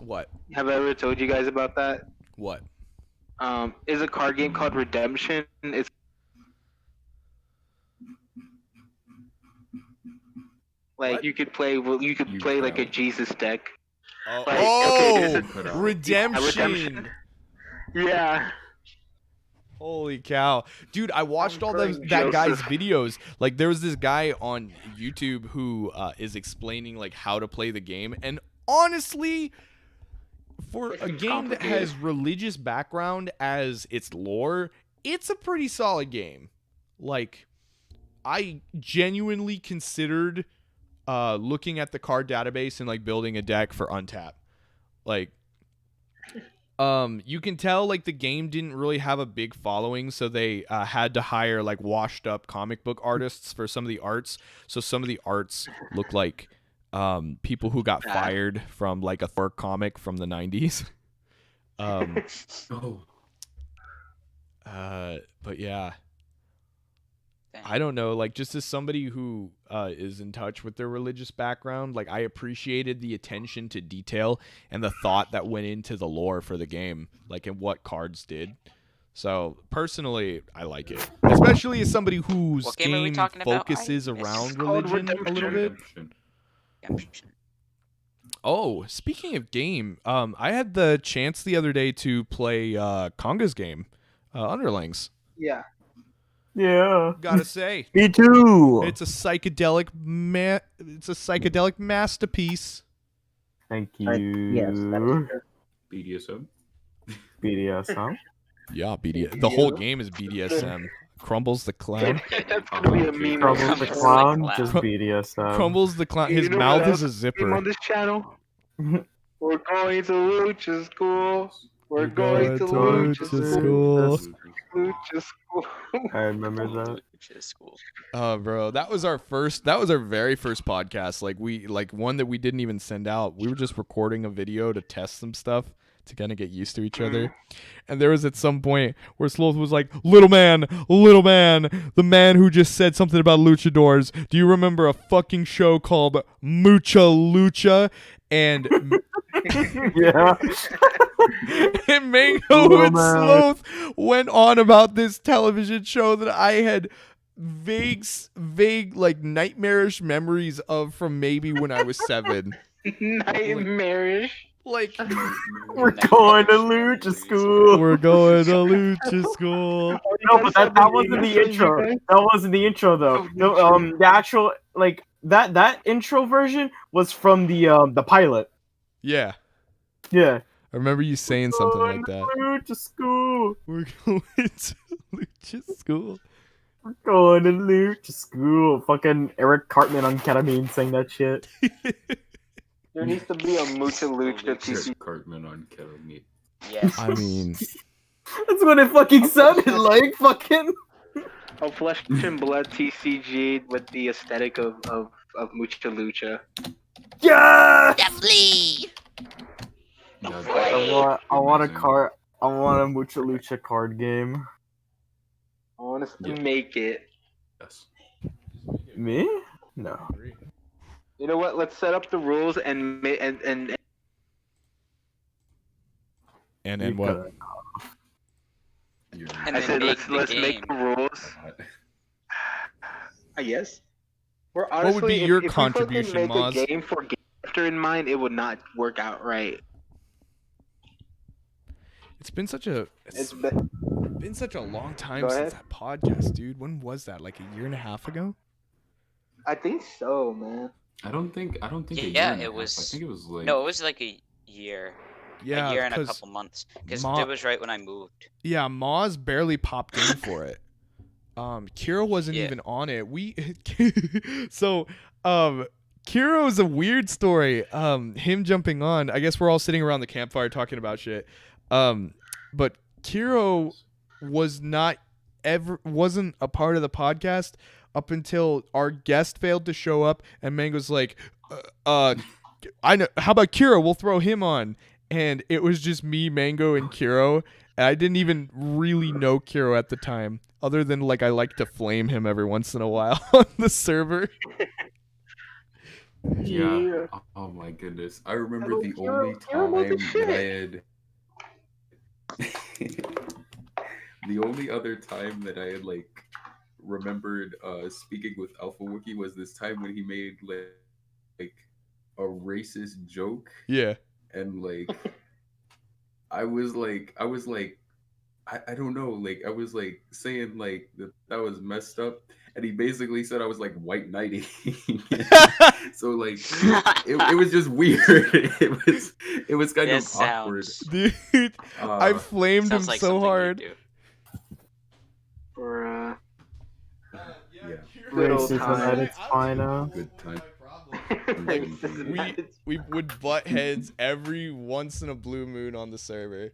What? Have I ever told you guys about that? What? Is a card game called Redemption. It's like What? you could play like a Jesus deck. Oh, Like, okay, there's Redemption. Yeah. Holy cow. Dude, I watched I'm all playing that guy's Joseph. videos. Like, there was this guy on YouTube who is explaining, like, how to play the game. And honestly, for It a seems game that complicated. has religious background as its lore, it's a pretty solid game. Like, I genuinely considered looking at the card database and, like, building a deck for Untap. Like, you can tell like the game didn't really have a big following, so they had to hire like washed up comic book artists for some of the arts. So some of the arts look like people who got Ah. fired from like a Thor comic from the 90s. Oh, But yeah, Dang. I don't know, like just as somebody who is in touch with their religious background, like I appreciated the attention to detail and the thought that went into the lore for the game, like and what cards did. So personally, I like it, especially as somebody whose What game are we game talking about? focuses I missed- around It's called religion a little bit. Redemption. Oh, speaking of game, I had the chance the other day to play Conga's game, Underlings. Yeah. Yeah. Gotta say, Me too. it's a psychedelic masterpiece. Thank Yes, that is you. true. BDSM. BDSM. Yeah, The whole game is BDSM. Crumbles the clown. That's gonna be a meme. Crumbles the Crumbles the clown. clown. Just BDSM. Crumbles the clown. His You know mouth what is a else came on zipper. this channel? We're going to Lucha School. We're going to Lucha School. Lucha School. I remember that. School. Oh, bro, that was our very first podcast. Like one that we didn't even send out. We were just recording a video to test some stuff to kind of get used to each other. And there was at some point where Sloth was like, little man, the man who just said something about luchadors. Do you remember a fucking show called Mucha Lucha? And Yeah. and Mango Little and man. Sloth went on about this television show that I had vague like nightmarish memories of from maybe when I was 7. Nightmarish. Like We're going to Lucha School. we're going to Lucha School. No, but that wasn't the intro. That wasn't the intro though. No, the actual like that intro version was from the pilot. Yeah. Yeah. I remember you saying something like that. Lucha School. We're going to Lucha School. We're going to Lucha School. Fucking Eric Cartman on ketamine saying that shit. There needs to be a Mucha Lucha Eric TC. Cartman on ketamine. Yes. I mean, That's what it fucking sounded like. Fucking. A flesh and blood TCG with the aesthetic of Mucha Lucha. Yeah. Definitely. I want a card. I want a Mucha Lucha card game. I want us to Yeah. make it. Yes. Me? No. You know what? Let's set up the rules and and what? You're And I then said make let's the let's game. make the rules. I guess. We're What would be honestly, your if we fucking contribution, make Maz? a game for Game After in mind, it would not work out right. It's been such a It's such a long time Go since ahead. that podcast, dude. When was that? Like a year and a half ago? I think so, man. I don't think. Yeah, a year and a it half. was- I think it was like. No, it was like a year. Yeah, A year and a 'cause couple months. Because Ma- it was right when I moved. Yeah, Maz barely popped in for it. Kira wasn't Yeah. even on it. So Kiro's a weird story. Him jumping on. I guess we're all sitting around the campfire talking about shit. But Kiro wasn't a part of the podcast up until our guest failed to show up, and Mango's like, I know. How about Kiro? We'll throw him on. And it was just me, Mango, and Kiro. And I didn't even really know Kiro at the time, other than like I like to flame him every once in a while on the server. Yeah. Oh my goodness. I remember Hello, the Kiro. only Kiro knows time his that I shit. had. The only other time that I had like remembered speaking with Alpha Wookie was this time when he made like a racist joke, Yeah. and like I was like I don't know, like I was like saying like that was messed up, and he basically said I was like white knighting. So like it was just weird. It was kind This of awkward. sounds. Dude, I flamed him Sounds like so something you hard. do. For Yeah, Good old Racism at time. its finest. good time. We would butt heads every once in a blue moon on the server.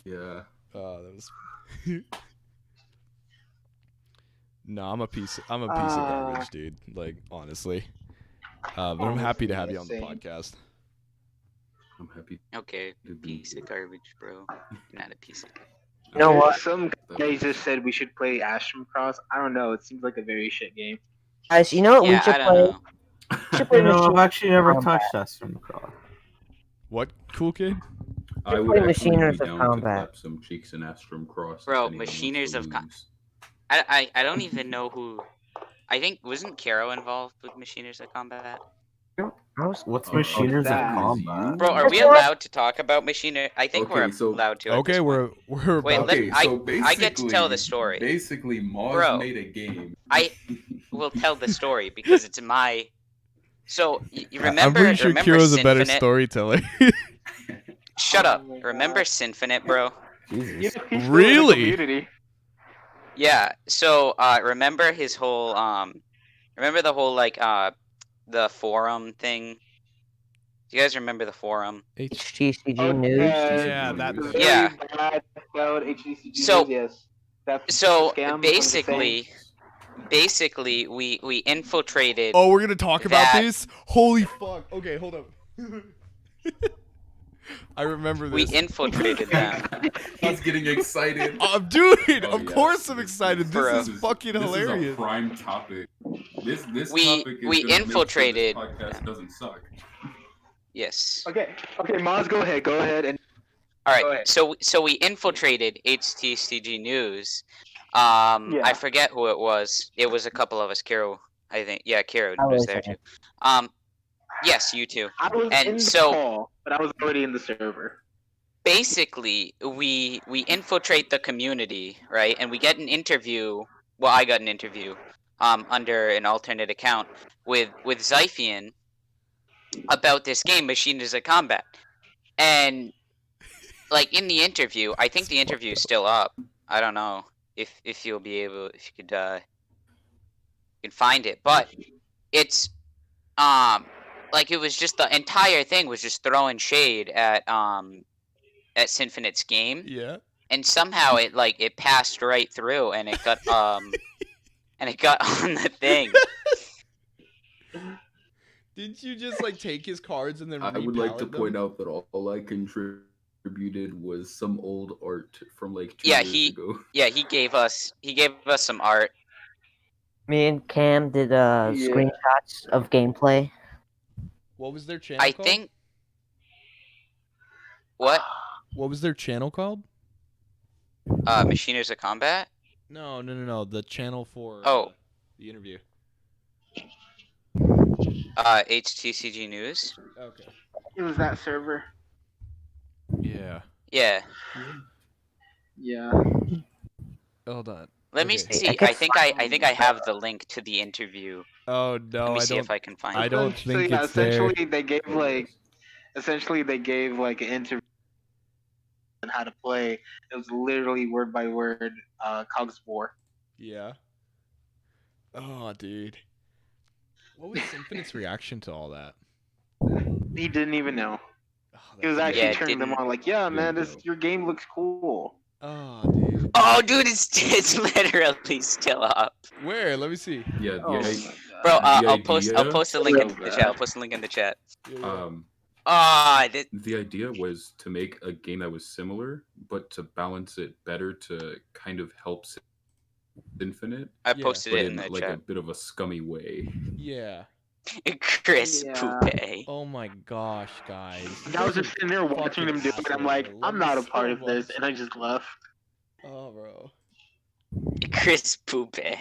Yeah. Oh, that was. No, I'm a piece of garbage, dude. Like honestly, But I'm happy to have you on Honestly, the insane. podcast. I'm happy Okay, to be. piece of garbage, bro. You're not a piece of garbage. You know what? Some guy just said we should play Astrum Cross. I don't know. It seems like a very shit game. Guys, you know what we Yeah, should I don't play? know. We should play You know, I've Machine actually never Combat. touched that from across. What, cool kid? I Play would actually Machiners be of down Combat. to clap some cheeks in Astrum Cross. Bro, if anyone wants Machiners to of lose. I don't even know who. I think wasn't Caro involved with Machiners of Combat? What's Oh, Machiners of that. Combat? Bro, are we allowed to talk about Machiners? I think we're Okay, so- allowed to. At Okay, this point. we're Wait, about let- to- I get to tell the story. Basically, Mars Bro. made a game. I will tell the story because it's my. So you remember? I'm pretty sure remember Kiro's a better Sinfinite? storyteller. Shut up. Oh my Remember Sinfinite, bro? Jesus. Really? Yeah. So remember his whole remember the whole like the forum thing? Do you guys remember the forum? HTCG News. Yeah, that Very thing. Yeah. Bad about HTC So- yes. That's So scam, basically, we infiltrated. Oh, we're gonna talk about That- this? Holy fuck. Okay, hold up. I remember We this. infiltrated them. He's getting excited. Dude, Oh, of yes. course I'm excited. Bro. This is fucking This hilarious. is a prime topic. This We- topic is we gonna make infiltrated- Sure this podcast doesn't suck. Yes. Okay, Maz, go ahead, and All Go right. ahead. So we infiltrated HTCG News. I Yeah. forget who it was. It was a couple of us. Kiro, I think. Yeah, Kiro I was was there there. too. Yes, you too. I was And in the so- call, but I was already in the server. Basically, we infiltrate the community, right? And we get an interview. Well, I got an interview under an alternate account with Zyphian about this game, Machiners of Combat. And like in the interview, I think the interview is still up. I don't know if you'll be able, if you could you can find it, but it's like it was just the entire thing was just throwing shade at Sinfinite's game, Yeah. and somehow it passed right through and it got and it got on the thing. Didn't you just like take his cards and then I would like to repallet point them? out that all I contributed was some old art from like 2 Yeah, years ago. Yeah, he gave us some art. Me and Cam did Yeah. screenshots of gameplay. What was their channel I called? think what What was their channel called? Machiners of Combat. No. The channel for Oh. the interview. HTCG News. Okay. It was that server. Yeah. Yeah. Yeah. Hold on. Let me Okay. see. I can I think I have the link to the interview. Oh Let no, me I see don't. if I can find I it. don't think it's there. essentially they gave like an interview on how to play. It was literally word by word Cogs War. Yeah. Oh, dude. What was Infinite's reaction to all that? He didn't even know. Oh, He was that's- actually Yeah, turning them didn't- on like, yeah, man, didn't know. your game looks cool. Oh, dude. Oh, dude, it's literally still up, Where? Let me see. Yeah, Oh the, my I- God. bro. The I'll post idea- the link in the Real chat. I'll post the link in the chat. Yeah, yeah. Ah, the idea was to make a game that was similar, but to balance it better to kind of help Infinite, I Yeah. posted but it in in the like a chat. bit of a scummy way. Yeah. Chris Yeah. Poupe. Oh my gosh, guys. I was just sitting there watching them do it. I'm like, I'm not a part of this, and I just left. Oh, bro. Chris Poupe.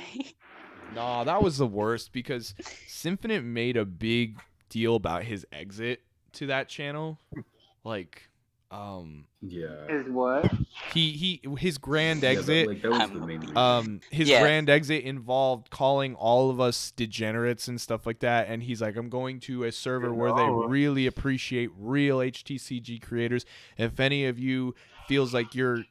Nah, that was the worst because Symphonite made a big deal about his exit to that channel. Like, Yeah. Is what? his grand Yeah, exit. that was the main reason. His Yeah. grand exit involved calling all of us degenerates and stuff like that, and he's like, I'm going to a server where they No. really appreciate real HTCG creators. If any of you feels like you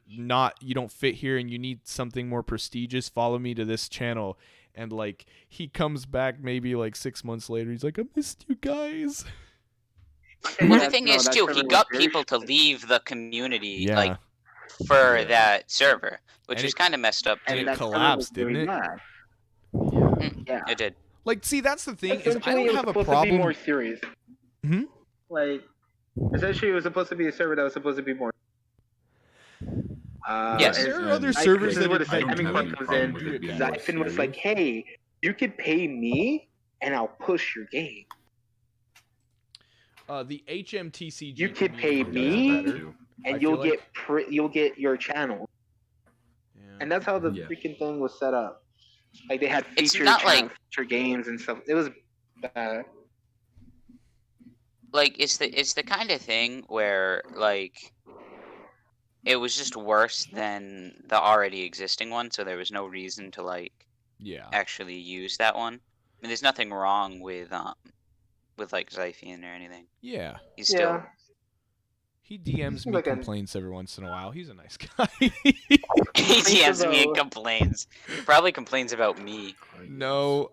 don't fit here and you need something more prestigious, follow me to this channel. And like he comes back maybe like 6 months later, he's like, I missed you guys. Well, the thing is, too, he got people to leave the community, Yeah. like, for Yeah. that server, which And is it- kind of messed up, and too. it that server collapsed, was very didn't it? bad. Yeah. Yeah. It did. Like, see, that's the thing is I Essentially, don't it was have a supposed to be problem. more serious. Hmm? Like, essentially, it was supposed to be a server that was supposed to be more. Yes. There are And other I, servers this is that, where the that I don't timing have point any comes problem in. with it being Because more Zyphon was like, serious. "Hey, you could pay me, and I'll push your game. the HMTCG You could pay community does me, better. too. and I you'll feel you'll get your channel." Yeah. And that's how the Yeah. freaking thing was set up. Like they had It's featured not channels, like- featured games and stuff. It was bad. Like it's the kind of thing where like it was just worse than the already existing one, so there was no reason to like Yeah. actually use that one. I mean, there's nothing wrong with like Zyphian or anything. Yeah. He's still Yeah. He DMs me Like a- complaints every once in a while. He's a nice guy. he DMs me and though. complains. He probably complains about me. No,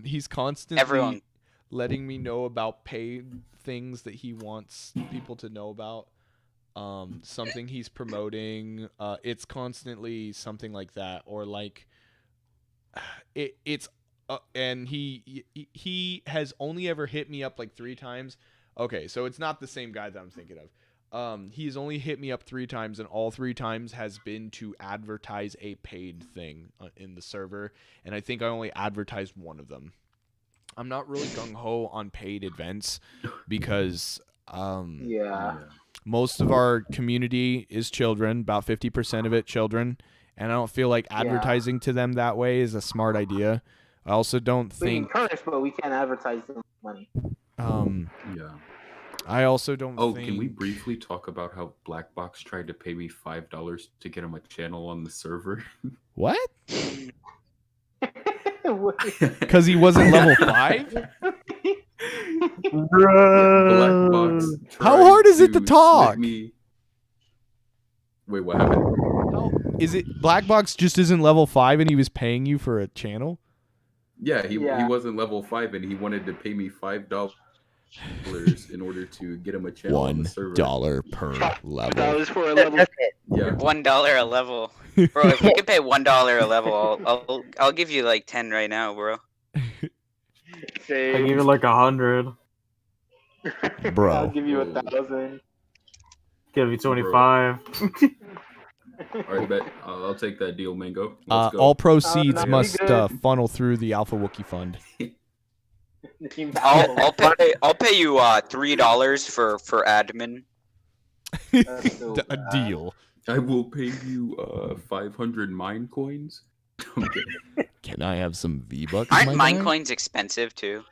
he's constantly Everyone. letting me know about paid things that he wants people to know about. Something he's promoting. It's constantly something like that, or like it's and he has only ever hit me up like 3 times. Okay, so it's not the same guy that I'm thinking of. He's only hit me up 3 times, and all 3 times has been to advertise a paid thing in the server, and I think I only advertised one of them. I'm not really gung-ho on paid events because Yeah. most of our community is children, about 50% of it children, and I don't feel like advertising to them that way is a smart idea. I also don't We think encourage, but we can't advertise them money. Yeah. I also don't Oh, think can we briefly talk about how Black Box tried to pay me $5 to get him a channel on the server? what? Because he wasn't level 5? Black Box. How tried hard is it to split talk? me- Wait, what happened? How is it Black Box just isn't level 5 and he was paying you for a channel? Yeah, he Yeah. wasn't level 5 and he wanted to pay me $5 in order to get him a channel on the server. $1 per That level. was for a level. Yeah. $1 a level, bro. If you can pay $1 a level, I'll give you like 10 right now, bro. I give you like 100. Bro. I'll give you Whoa. 1,000. Give you 25. All right, bet. I'll take that deal, Mango. Let's go. All proceeds that'd be must good. funnel through the Alpha Wookie Fund. I'll pay you $3 for admin. That's so A bad. deal. I will pay you 500 mine coins. Okay. Can I have some V-Bucks? Aren't my mine guy? coins expensive too?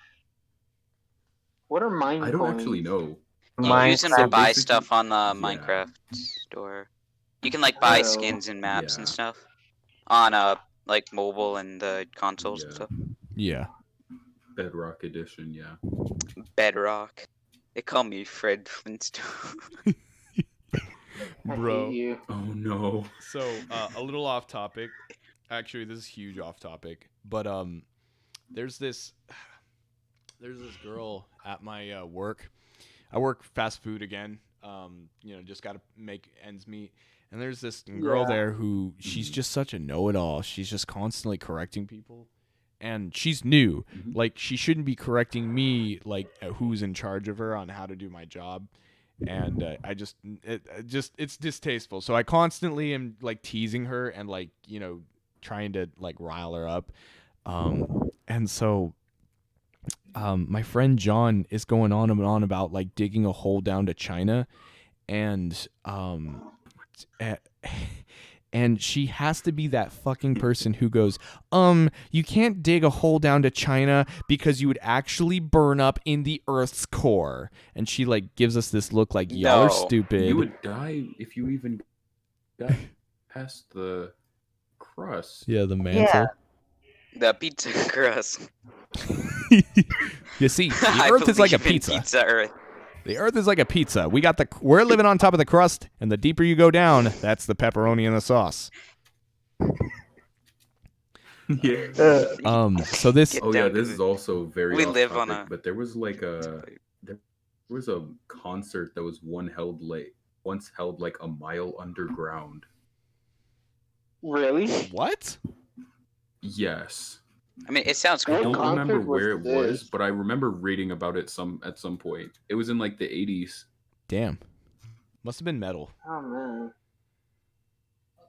What are mine I don't coins? actually know. You use them to Minecraft. buy basically- stuff on the yeah. Minecraft store. You can like buy Oh. skins and maps and Yeah. stuff on like mobile and the consoles and Yeah. stuff. Yeah. Bedrock Edition, yeah. Bedrock. They call me Fred Flintstone. I Bro. hate you. Oh no. So, a little off topic. Actually, this is huge off topic. But there's this girl at my work. I work fast food again. Just got to make ends meet. And there's this girl Yeah. there who she's just such a know-it-all. She's just constantly correcting people. And she's new. Mhm. Like, she shouldn't be correcting me, like, who's in charge of her on how to do my job. And it's distasteful. So I constantly am, like, teasing her and, like, trying to, like, rile her up. And so my friend John is going on and on about, like, digging a hole down to China. And and she has to be that fucking person who goes, you can't dig a hole down to China because you would actually burn up in the Earth's core. And she, like, gives us this look like, y'all are No. stupid. You would die if you even got past the crust. Yeah, the mantle. The pizza crust. You see, I the Earth is like a believe in pizza. Pizza Earth. The Earth is like a pizza. We're living on top of the crust, and the deeper you go down, that's the pepperoni and the sauce. Yeah. So this, Get Oh yeah, down to this the- is also very. We off live on topic, a- But there was like there was a concert that was once held like a mile underground. Really? what? Yes. I mean, it sounds I What cool. don't remember concert was where it was, this? but I remember reading about it at some point. It was in like the 80s. Damn. Must have been metal. Oh man.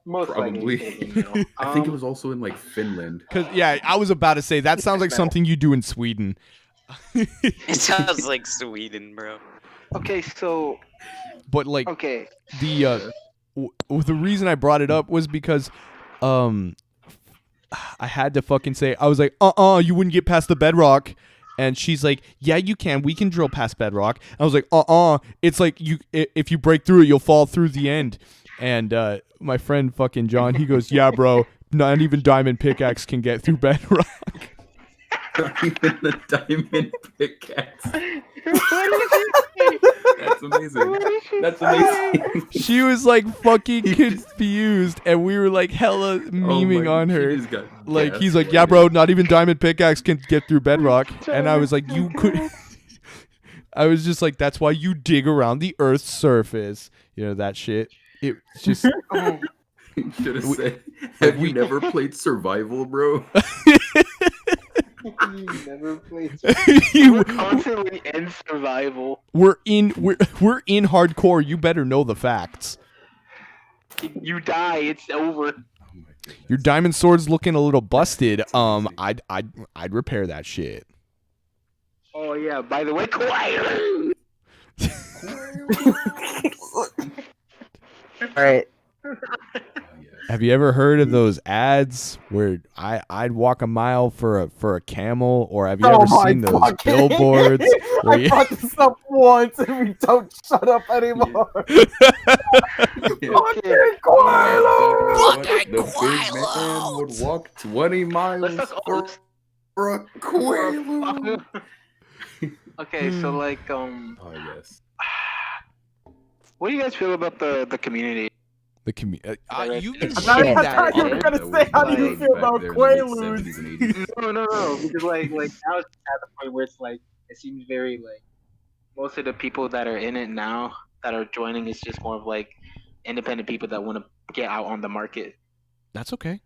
Most Probably. likely. It could've been metal. I think it was also in like Finland. Cause yeah, I was about to say that sounds like something you do in Sweden. It sounds like Sweden, bro. Okay, so But like okay. the the reason I brought it up was because I had to fucking say, I was like, you wouldn't get past the bedrock. And she's like, yeah, you can. We can drill past bedrock. I was like, it's like if you break through it, you'll fall through the end. And my friend fucking John, he goes, yeah, bro, not even diamond pickaxe can get through bedrock. Not even the diamond pickaxe. That's amazing. That's amazing. She was like fucking confused, and we were like hella memeing on her. Like he's like, yeah, bro, not even diamond pickaxe can get through bedrock. And I was like, you could. I was just like, that's why you dig around the Earth's surface. You know that shit. It's just. Should have said, have you never played survival, bro? You never played. We're constantly in survival. We're in hardcore. You better know the facts. You die, it's over. Your diamond sword's looking a little busted. I'd repair that shit. Oh yeah. By the way, quiet. All right. Have you ever heard of those ads where I'd walk a mile for a camel, or have you ever seen those billboards? Where I brought this up once, and we don't shut up anymore. The Fucking big man would walk 20 miles for a quail. Okay, so like Oh yes. what do you guys feel about the community? The community. You can I say thought that. you were gonna say, how do you feel about Quaaludes? No, because like now it's at the point where it's like it seems very like most of the people that are in it now that are joining is just more of like independent people that want to get out on the market. That's okay.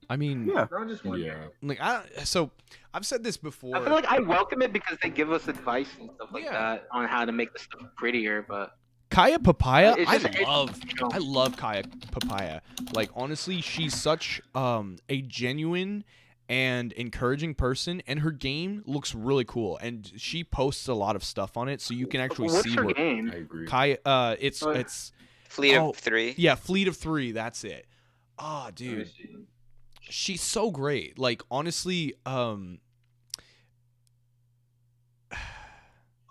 I mean, Yeah. I'm just wondering. Yeah. like so I've said this before. I feel like I welcome it because they give us advice and stuff like Yeah. that on how to make the stuff prettier, but Kaya Papaya, It's just- I love Kaya Papaya. Like honestly, she's such a genuine and encouraging person, and her game looks really cool. And she posts a lot of stuff on it, so you can actually what's see her what game? I agree. Kaya. It's Fleet Oh, of 3. yeah, Fleet of 3. That's it. Oh, Let me dude, see. she's so great. Like honestly,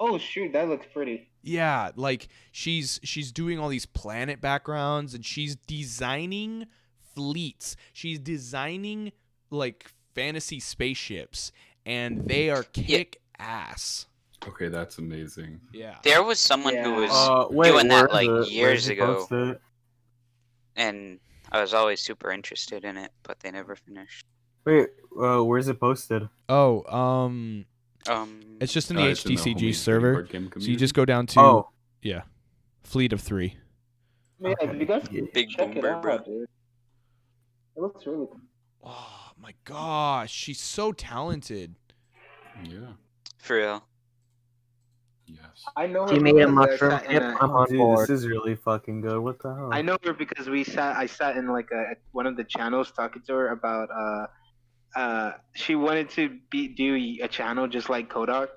Oh shoot, that looks pretty. yeah, like she's doing all these planet backgrounds, and she's designing fleets. She's designing like fantasy spaceships, and they are kick ass. Okay, that's amazing. Yeah. There was someone who was Wait, doing where that is like it? Where years did you ago, post it? and I was always super interested in it, but they never finished. Wait, where's it posted? Oh, it's just in the It's in the HTCG homie server. card game So you community. just go down to Oh, Fleet of 3. Yeah, you guys Big check it boomer, out, bro. dude. It looks really cool. Oh my gosh, she's so talented. Yeah. For real. Yes. I know her She made a because I mushroom sat in chip. a- I'm on dude, board. this is really fucking good. What the hell? I know her because I sat in like one of the channels talking to her about she wanted to do a channel just like Kodak,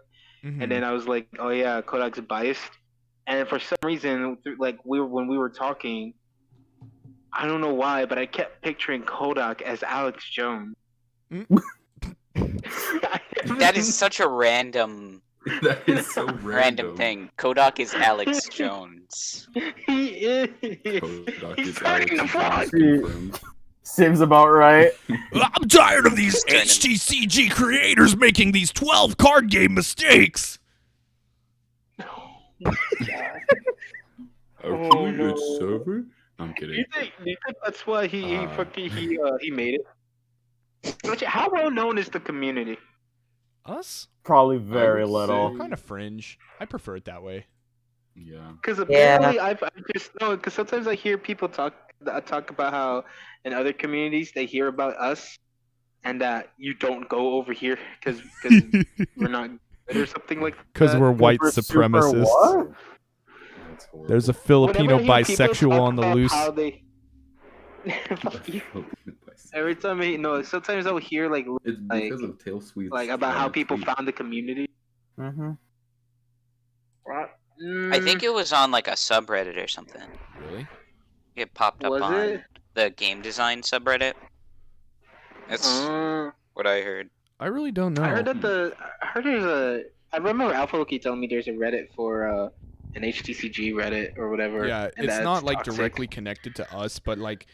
Mhm. and then I was like, oh yeah, Kodak's biased, and for some reason like when we were talking, I don't know why, but I kept picturing Kodak as Alex Jones. That is such a random That is so random thing. Kodak is Alex Jones. He is. Kodak He's is turning the Alex frog. Jones confirmed. Seems about right. I'm tired of these Turning- HTCG creators making these 12 card game mistakes. Actually, no. it's server. I'm Do kidding. you think that's why he made it? Which- How well known is the community? Us? Probably very would little. say- Kind of fringe. I prefer it that way. Yeah. Because apparently I just know because sometimes I hear people talk about how in other communities they hear about us and that you don't go over here because we're not good or something like that. Because we're white Super supremacists. what? That's horrible. There's a Filipino Whenever I hear people bisexual talk on the about loose. how they- Fuck you. Every time sometimes I'll hear like It's because of Tail Sweet's like about how people tweet. found the community. Mm-hmm. I think it was on like a subreddit or something. Really? It popped up Was on it? the game design subreddit. That's what I heard. I really don't know. I heard there's a. I remember Alpha Wiki telling me there's a Reddit for an HTCG Reddit or whatever. Yeah, and it's that's not like toxic. directly connected to us, but like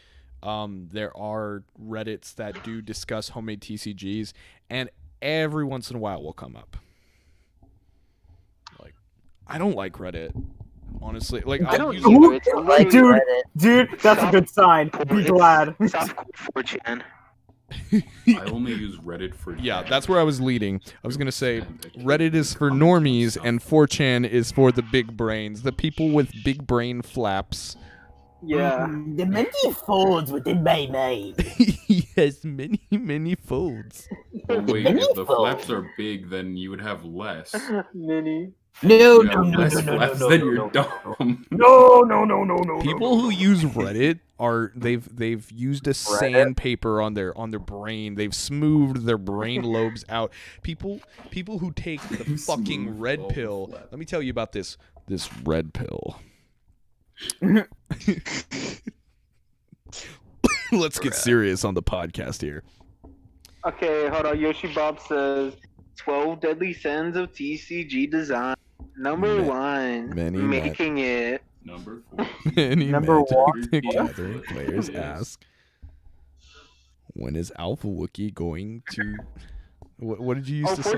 there are Reddits that do discuss homemade TCGs, and every once in a while will come up. Like, I don't like Reddit, honestly. Like, I don't use either. It's Like literally Dude, that's a good sign. Be glad. softcore 4chan. I only use Reddit for. Yeah, dads. that's where I was leading. I was gonna say And the kids Reddit is who for comment on normies, stuff. and 4chan is for the big brains, the people with big brain flaps. Yeah. The many folds within my mind. He has many folds. But wait, Many if the folds. flaps are big, then you would have less. Mini. No, You no, have no, less no, no, no, flaps no, than no, you're no, dumb. No. People who use Reddit are they've used a sandpaper on their brain. They've smoothed their brain lobes out. People who take the They've fucking smoothed red all the pill. flaps. Let me tell you about this red pill. Let's get serious on the podcast here. Okay, hold on. Yoshi Bob says 12 deadly sins of TCG design. Number one, many making it. Number 4. Many Number Magic one. the Gathering players Yes. ask, when is Alpha Wookie going to? What did you used Oh, to say?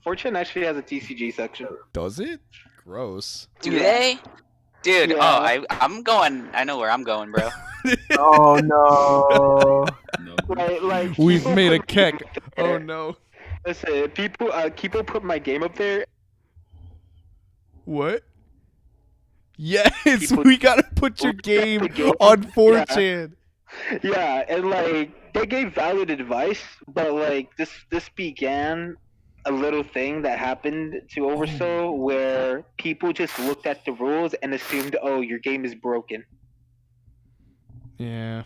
4chan actually has a TCG section. Does it? Gross. Do Yeah. they? Dude, Yeah. I'm going. I know where I'm going, bro. Oh no. Number Like We've people made a put my keck. game up Oh there. no. Listen, people put my game up there. What? Yes, People- we gotta put your game on 4chan. Yeah, and like they gave valid advice, but like this began a little thing that happened to Oversoul where people just looked at the rules and assumed, oh, your game is broken. Yeah,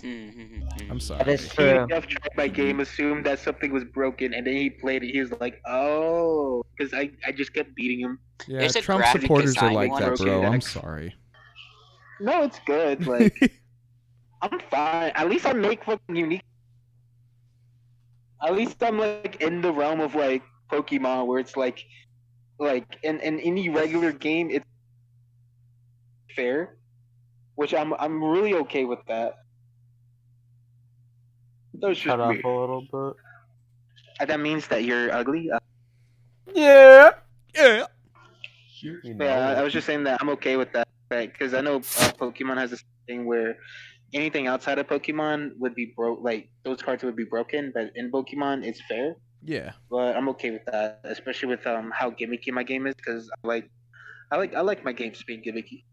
I'm sorry. That is true. Jeff tried my game, assumed that something was broken, and then he played it. He was like, oh, because I just kept beating him. Yeah, There's a Trump graphic supporters are design like one that, too. bro. I'm sorry. No, it's good. Like I'm fine. At least I make fucking unique. At least I'm like in the realm of like Pokemon, where it's like in any regular game, it's fair, which I'm really okay with that. That's just Shut up me. a little bit. And that means that you're ugly. Yeah. Yeah. You know Yeah, I it. was just saying that I'm okay with that, because I know Pokemon has this thing where anything outside of Pokemon would be like those cards would be broken, but in Pokemon it's fair. Yeah. But I'm okay with that, especially with how gimmicky my game is, because I like my games being gimmicky.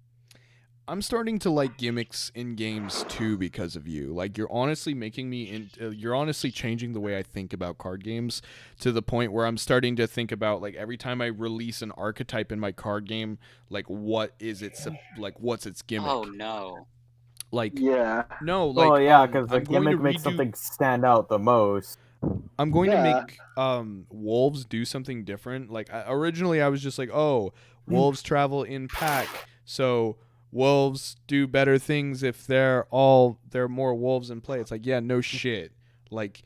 I'm starting to like gimmicks in games too because of you. Like you're honestly making me you're honestly changing the way I think about card games to the point where I'm starting to think about like every time I release an archetype in my card game, like what's its gimmick? Oh no. Like Yeah. no, like Well, yeah, because the I'm going to gimmick makes redo- something stand out the most. I'm going Yeah. to make wolves do something different. Like originally I was just like, "Oh, wolves travel in pack." So wolves do better things if there are more wolves in play. It's like, yeah, no shit. Like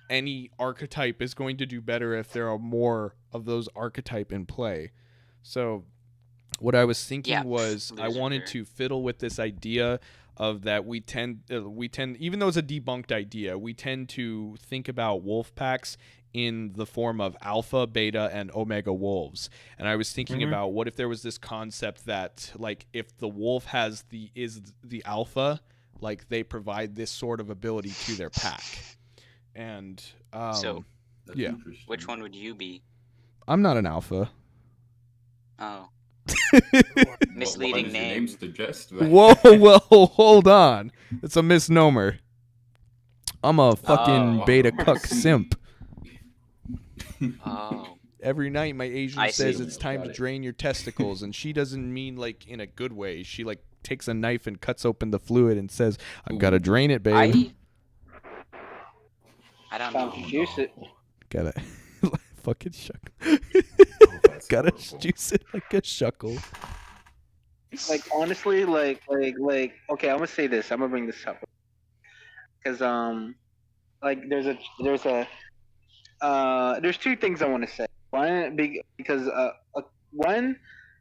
any archetype is going to do better if there are more of those archetype in play. So what I was thinking Yeah, was I those are wanted fair. to fiddle with this idea of that we tend even though it's a debunked idea, we tend to think about wolf packs in the form of alpha, beta, and omega wolves. And I was thinking about what if there was this concept that like if the wolf is the alpha, like they provide this sort of ability to their pack. And So, That's Yeah. interesting. which one would you be? I'm not an alpha. Oh, Well, misleading why does your name. suggest that? Whoa, well, hold on. It's a misnomer. I'm a fucking Oh. beta cuck simp. Oh. Every night my Asian I says see. it's time Got to it. drain your testicles, and she doesn't mean like in a good way. She like takes a knife and cuts open the fluid and says, "I've got to drain it, babe." I don't Time know. to juice it. Gotta fucking shuckle. that's Gotta horrible. juice it like a shuckle. Like honestly, okay, I'm gonna say this. I'm gonna bring this up because like there's two things I want to say. One, because one,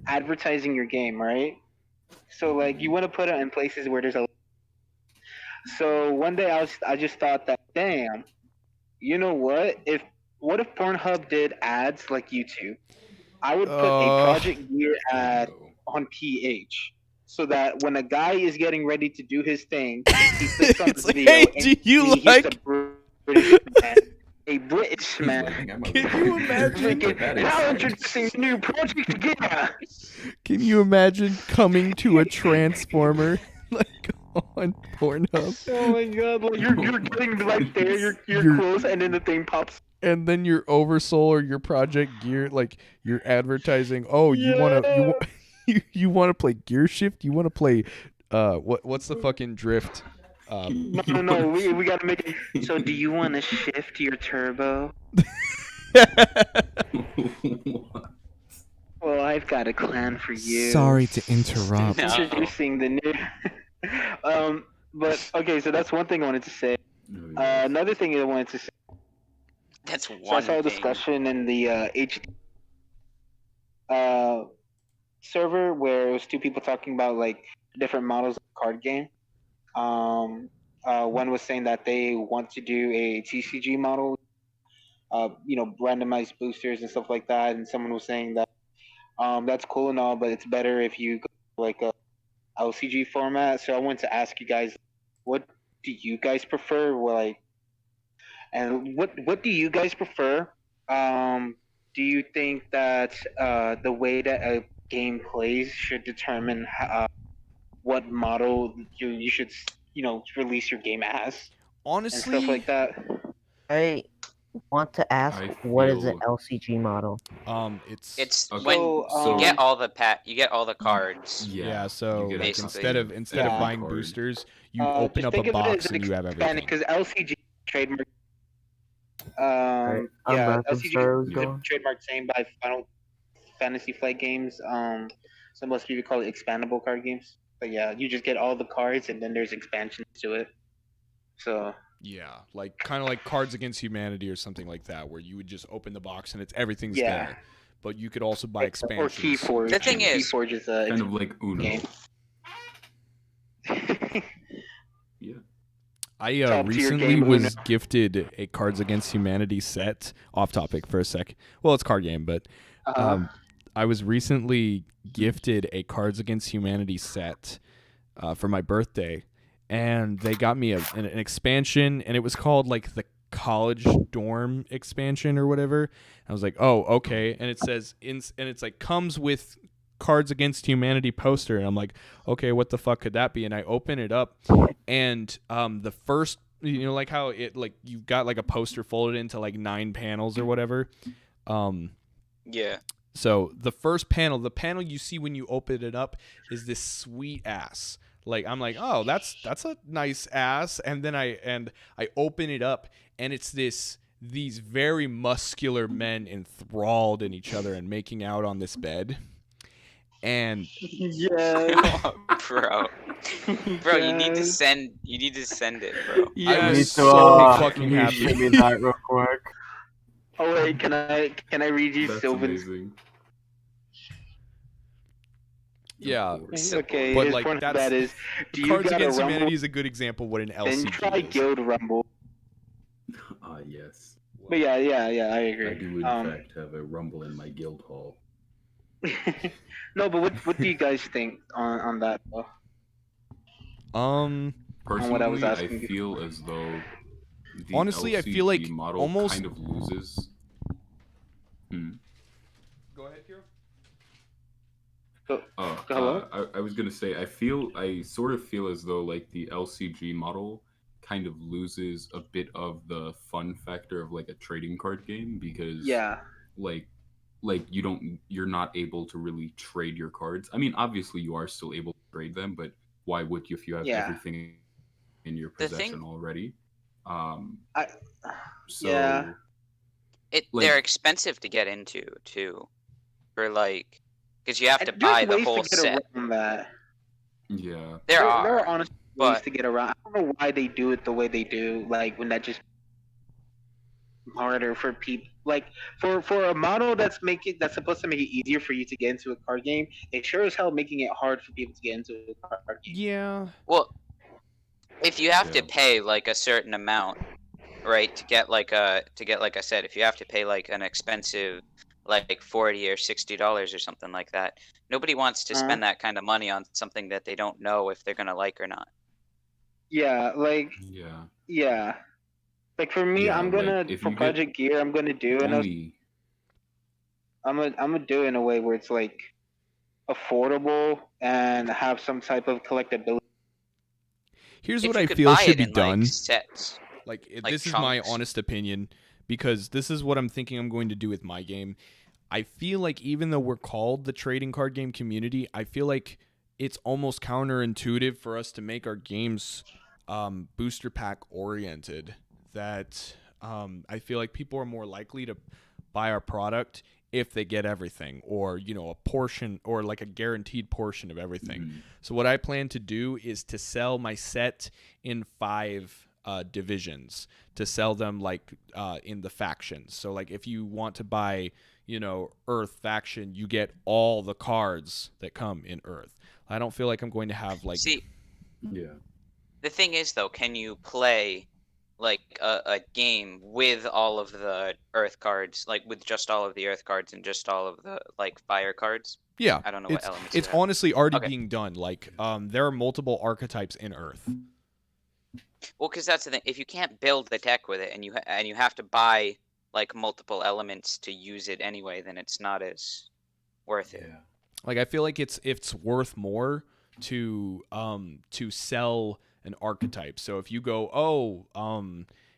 advertising your game, right? So like you want to put it in places where there's a. So one day I just thought that, damn, you know what if Pornhub did ads like YouTube? I would put a Project Gear ad on PH so that when a guy is getting ready to do his thing, he clicks on It's the like, video hey, and do you he hits like? British man, a British He's man. like, I got my Can little- you imagine? Freaking, now introducing new Project Gear. Can you imagine coming to a transformer like on Pornhub? Oh my god! Like you're getting right there. You're You're- close, and then the thing pops. And then your Oversoul or your Project Gear, like you're advertising. Oh, you you want to play Gear Shift? You want to play what's the fucking drift? No. We gotta make it. So, do you want to shift your turbo? Well, I've got a plan for you. Sorry to interrupt. No. Introducing the new. But okay, so that's one thing I wanted to say. Another thing I wanted to say. That's So I one saw a thing. discussion in the HD server where it was two people talking about like different models of the card game. One was saying that they want to do a TCG model, randomized boosters and stuff like that, and someone was saying that that's cool and all, but it's better if you go like a LCG format. So I wanted to ask you guys, what do you guys prefer? And what do you guys prefer? Do you think that the way that a game plays should determine what model you should release your game as and Honestly, stuff like that? I want to ask, I what is an feel- LCG model? It's Okay, when so, you get all the cards. yeah. So you get like, a instead of Yeah. buying card. boosters, you open just up a think of it box as an and you have everything. because LCG trademark. Right, I'm Yeah, back. I'm LCG sorry, I was is a going. trademark same by Final Fantasy Flight Games. So most people call it expandable card games. But yeah, you just get all the cards and then there's expansions to it. So Yeah, like kind of like Cards Against Humanity or something like that, where you would just open the box and everything's Yeah. there. But you could also buy or expansions. Keyforge. The thing is- Keyforge is a Kind of like Uno. game. Yeah. I Top tier recently game, was Uno. gifted a Cards Against Humanity set. Off topic for a sec. Well, it's a card game, but I was recently gifted a Cards Against Humanity set for my birthday, and they got me an expansion, and it was called like the college dorm expansion or whatever. I was like, oh, okay, and it says and it's like comes with Cards Against Humanity poster, and I'm like, okay, what the fuck could that be? And I open it up, and the first, like how it like you've got like a poster folded into like 9 panels or whatever. Yeah. So the first panel, the panel you see when you open it up, is this sweet ass. Like I'm like, oh, that's a nice ass, and then I open it up, and it's these very muscular men enthralled in each other and making out on this bed. And Yeah. Bro, you need to send it, bro. I Me was too, so fucking can you happy. show me that real quick? Oh wait, can I read you That's Sylvan's? amazing. Yeah, Okay, but his like point of that's that is, do you Cards got a Against Rumble? Humanity is a good example of what an Then LCG try is. Guild Rumble. Yes. But yeah, I agree. I do in fact have a rumble in my guild hall. No, but what do you guys think on that? Though? Personally, what I was I asking feel as though the Honestly, I feel like LCG model almost- kind of loses. Go ahead, Kiro. Hello? I was gonna say I sort of feel as though like the LCG model kind of loses a bit of the fun factor of like a trading card game because Yeah. like you're not able to really trade your cards. I mean, obviously you are still able to trade them, but why would you if you have Yeah. everything in your The possession thing- already? I. So Yeah. They're like- expensive to get into too, for like, because you have to There's buy the ways whole to get set. around that. yeah, There There are, are honestly ways but to get around. I don't know why they do it the way they do. Like when that just harder for people. Like for a model that's supposed to make it easier for you to get into a card game, it sure as hell making it hard for people to get into a card game. Yeah. well, if you have to Yeah. pay like a certain amount, right, to get like a set, if you have to pay like an expensive like $40 or $60 or something like that, nobody wants to spend that kind of money on something that they don't know if they're gonna like or not. Yeah, like yeah. yeah. Like for me, Yeah, I'm like, gonna if for you get Project Gear, I'm gonna do it. Only I'm gonna do it in a way where it's like affordable and have some type of collectability. Here's If what you I could feel buy should it be in, done. like, sets. Like, like this is my chunks. honest opinion, because this is what I'm thinking I'm going to do with my game. I feel like even though we're called the trading card game community, I feel like it's almost counterintuitive for us to make our games booster pack oriented. That I feel like people are more likely to buy our product if they get everything, or a portion, or like a guaranteed portion of everything. Mhm. So what I plan to do is to sell my set in 5 divisions, to sell them like in the factions. So like if you want to buy Earth faction, you get all the cards that come in Earth. I don't feel like I'm going to have like See, yeah. the thing is though, can you play like a game with all of the Earth cards, like with just all of the Earth cards and just all of the like fire cards? yeah, I don't know what elements it's you have. honestly already Okay. being done. Like there are multiple archetypes in Earth. Well, because that's the thing. If you can't build the deck with it, and you have to buy like multiple elements to use it anyway, then it's not as worth it. Yeah. Like I feel like it's worth more to sell an archetype. So if you go,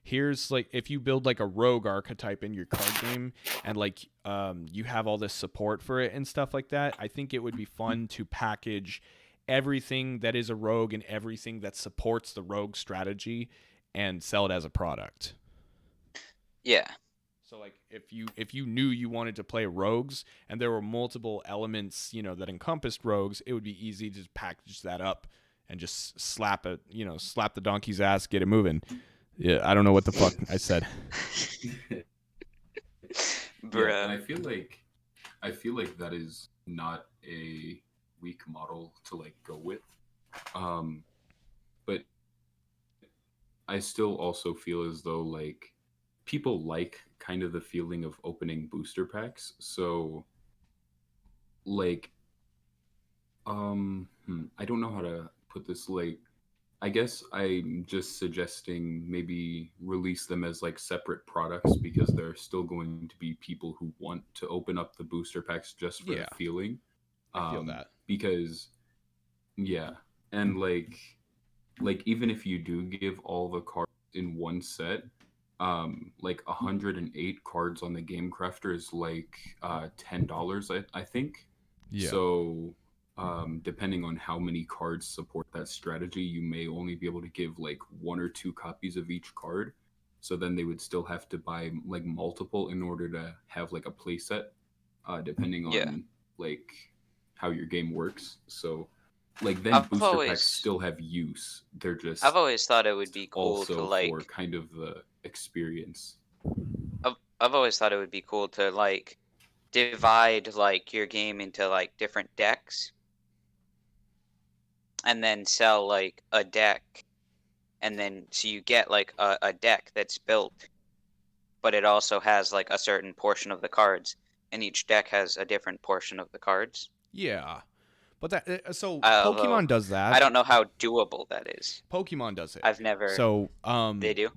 here's like, if you build like a rogue archetype in your card game, and like you have all this support for it and stuff like that, I think it would be fun to package everything that is a rogue and everything that supports the rogue strategy and sell it as a product. Yeah. So like if you knew you wanted to play rogues and there were multiple elements, that encompassed rogues, it would be easy to just package that up and just slap the donkey's ass, get it moving. Yeah, I don't know what the fuck I said. Bruh. Yeah, and I feel like that is not a weak model to like go with. But I still also feel as though like people like kind of the feeling of opening booster packs. So like I don't know how to put this. Like, I guess I'm just suggesting maybe release them as like separate products, because there are still going to be people who want to open up the booster packs just for Yeah. the feeling. I feel that. Because yeah, and like even if you do give all the cards in one set, like 108 cards on the Game Crafter is like $10, I think. Yeah. So depending on how many cards support that strategy, you may only be able to give like 1 or 2 copies of each card. So then they would still have to buy like multiple in order to have like a play set, depending on like how your game works. So like then booster packs still have use. They're just I've always thought it would be cool also to like for kind of the experience. I've always thought it would be cool to like divide like your game into like different decks and then sell like a deck, and then so you get like a deck that's built, but it also has like a certain portion of the cards, and each deck has a different portion of the cards. Yeah. But that so Although, Pokemon does that. I don't know how doable that is. Pokemon does it. I've never. So They do.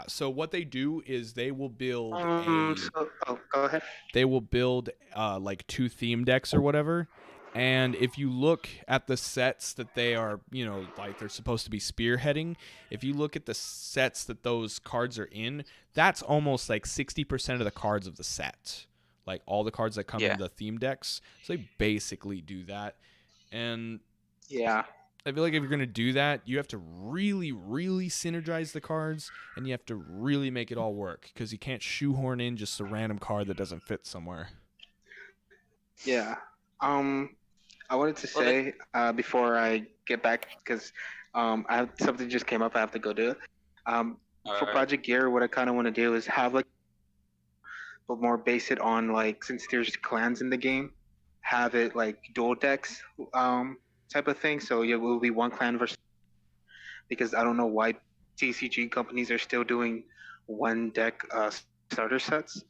So what they do is they will build Go ahead. they will build like 2 theme decks or whatever, And if you look at the sets that they are, like they're supposed to be spearheading, if you look at the sets that those cards are in, that's almost like 60% of the cards of the set. Like all the cards that come in the theme decks. So they basically do that. And Yeah. I feel like if you're going to do that, you have to really, really synergize the cards, and you have to really make it all work, because you can't shoehorn in just a random card that doesn't fit somewhere. Yeah. I wanted to say before I get back, because I have something just came up. I have to go do it. For Project Gear, what I kind of want to do is have like, but more base it on like, since there's clans in the game, have it like dual decks type of thing. So it will be one clan versus, because I don't know why TCG companies are still doing one deck starter sets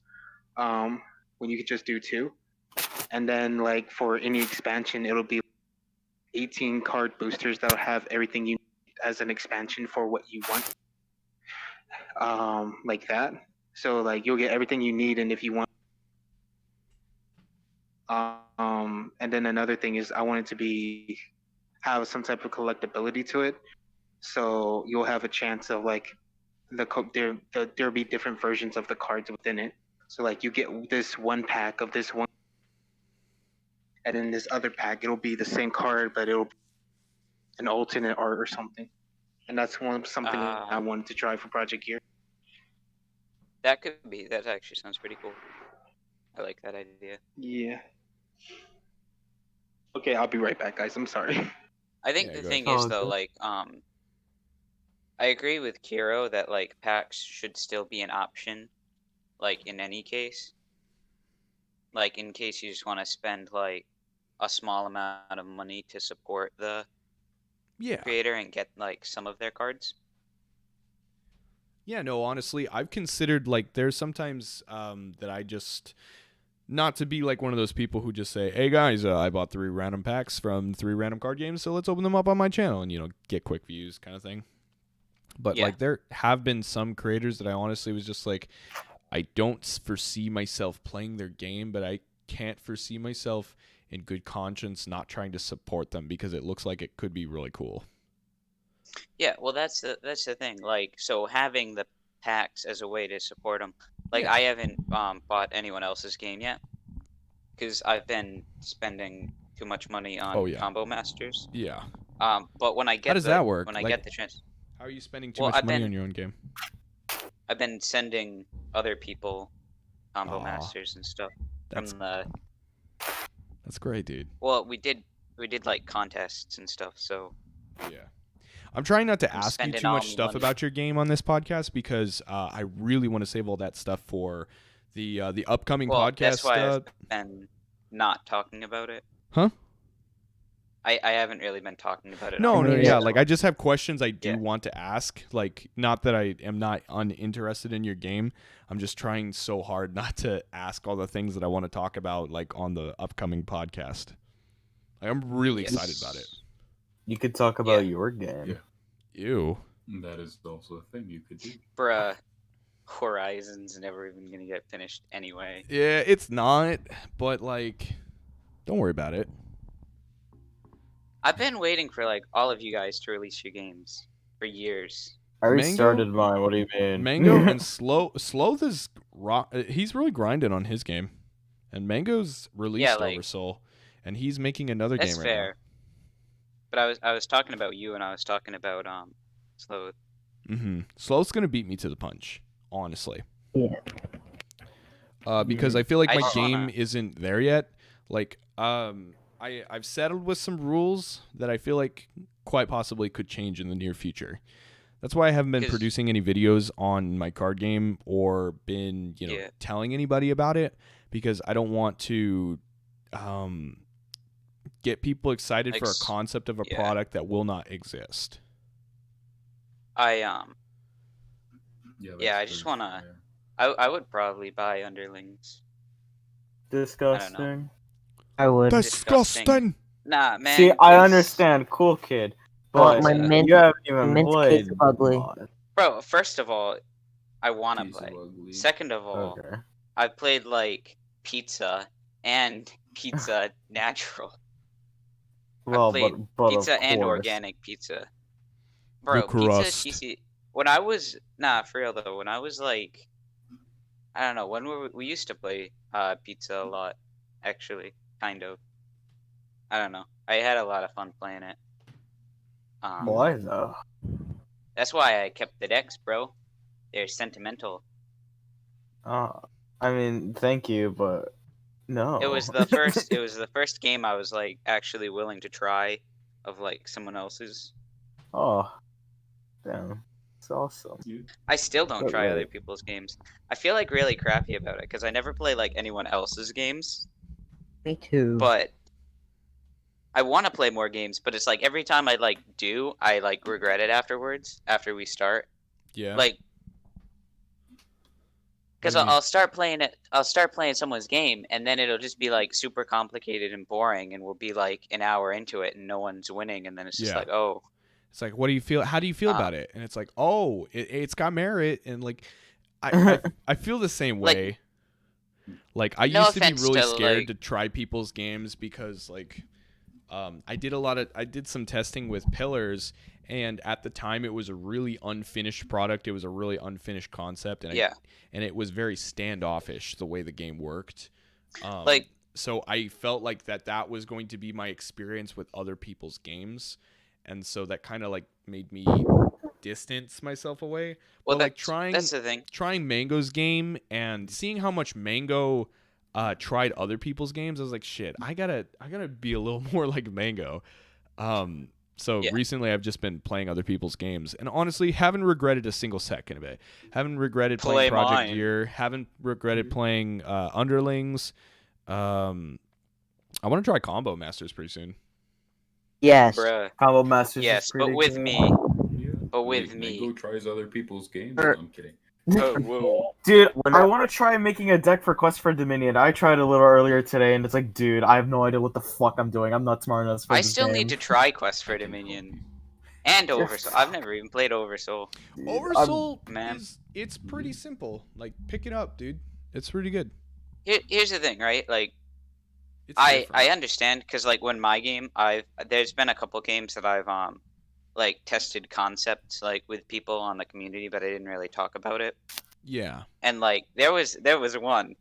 when you could just do two. And then like for any expansion, it'll be 18 card boosters that'll have everything you need as an expansion for what you want. Like that. So like you'll get everything you need, and if you want. And then another thing is I want it to have some type of collectability to it. So you'll have a chance of like there'll be different versions of the cards within it. So like you get this one pack of this one, and in this other pack it'll be the same card, but it'll be an alternate art or something. And that's something I wanted to try for Project Gear. That could be. That actually sounds pretty cool. I like that idea. Yeah. Okay, I'll be right back, guys. I'm sorry. I think the thing is though, like, I agree with Kiro that like packs should still be an option, like in any case. Like in case you just want to spend like a small amount of money to support the creator and get like some of their cards. Yeah, no, honestly, I've considered like there's sometimes that I just, not to be like one of those people who just say, hey guys, I bought 3 random packs from 3 random card games, so let's open them up on my channel and, get quick views kind of thing. But like there have been some creators that I honestly was just like, I don't foresee myself playing their game, but I can't foresee myself in good conscience not trying to support them because it looks like it could be really cool. Yeah, well, that's the thing. Like, so having the packs as a way to support them. Like, I haven't bought anyone else's game yet because I've been spending too much money on Combo Masters. Yeah. But when I get how does that work? When I get the chance, how are you spending too much money on your own game? I've been sending other people Combo Masters and stuff from the. That's great, dude. Well, we did like contests and stuff, so. Yeah. I'm trying not to ask you too much stuff about your game on this podcast because I really want to save all that stuff for the upcoming podcast. That's why I've been not talking about it. Huh? I haven't really been talking about it. No, like I just have questions I do want to ask. Like, not that I am not uninterested in your game. I'm just trying so hard not to ask all the things that I want to talk about, like on the upcoming podcast. I'm really excited about it. You could talk about your game. Yeah. Ew. That is also a thing you could do. Bruh, Horizon's never even gonna get finished anyway. Yeah, it's not, but like, don't worry about it. I've been waiting for like all of you guys to release your games for years. I restarted mine. What do you mean? Mango and Sloth is he's really grinding on his game, and Mango's released Oversoul, and he's making another game right now. But I was talking about you, and I was talking about Sloth. Mm-hmm. Sloth's gonna beat me to the punch, honestly. Yeah. Because I feel like my game isn't there yet. Like, I've settled with some rules that I feel like quite possibly could change in the near future. That's why I haven't been producing any videos on my card game or been, telling anybody about it, because I don't want to get people excited for a concept of a product that will not exist. I just wanna. I would probably buy Underlings. Disgusting. I would. Disgusting. Nah, man. See, I understand, cool kid, but my you haven't even played. Ugly. Bro, first of all, I wanna play. Second of all, I've played like Pizza and Pizza Natural. Well, played but pizza of and course. organic pizza. Bro, pizza crust. cheesy. When I was for real though, when I was like, I don't know, when we used to play pizza a lot, actually, kind of. I don't know. I had a lot of fun playing it. Why though? That's why I kept the decks, bro. They're sentimental. I mean, thank you, but no. It was the first. It was the first game I was like actually willing to try, of like someone else's. Oh, damn, it's awesome. I still don't But try other wait. people's games. I feel like really crappy about it because I never play like anyone else's games. Me too. But I want to play more games, but it's like every time I like do, I like regret it afterwards. After we start, Yeah. like, because What do you mean? I'll start playing it. I'll start playing someone's game, and then it'll just be like super complicated and boring, and we'll be like an hour into it, and no one's winning, and then it's just Yeah. like, oh, It's like, what do you feel? How do you feel Uh, about it? And it's like, oh, it's got merit, and like, I feel the same Like- way. Like I No used to be offense really to, scared like- to try people's games because like, I did some testing with Pillars, and at the time it was a really unfinished product. It was a really unfinished concept, and yeah, and it was very standoffish the way the game worked. Like- so I felt like that was going to be my experience with other people's games, and so that kind of like made me distance myself away. well, But like that's the thing. trying Mango's game and seeing how much Mango tried other people's games, I was like, shit, I gotta be a little more like Mango. So Yeah. recently I've just been playing other people's games, and honestly haven't regretted a single second of it. Haven't regretted Play playing Project mine. Gear. Haven't regretted playing Underlings. I want to try Combo Masters pretty soon. Yes. Bruh. Combo Masters. Yes, is but pretty with good. me. Yeah. But with Wait, me. Mango tries other people's games. Er- No, I'm kidding. Oh, whoa. Dude, When I I- want to try making a deck for Quest for Dominion. I tried a little earlier today, and it's like, dude, I have no idea what the fuck I'm doing. I'm not smart enough for I this still game. need to try Quest for Dominion and Oversoul. I've never even played Oversoul. Dude, Oversoul Man. it's pretty simple. Like pick it up, dude. It's pretty good. Here's the thing, right? Like, It's I different. understand because like when my game, there's been a couple games that I've like tested concepts like with people on the community, but I didn't really talk about it. Yeah. And like there was one,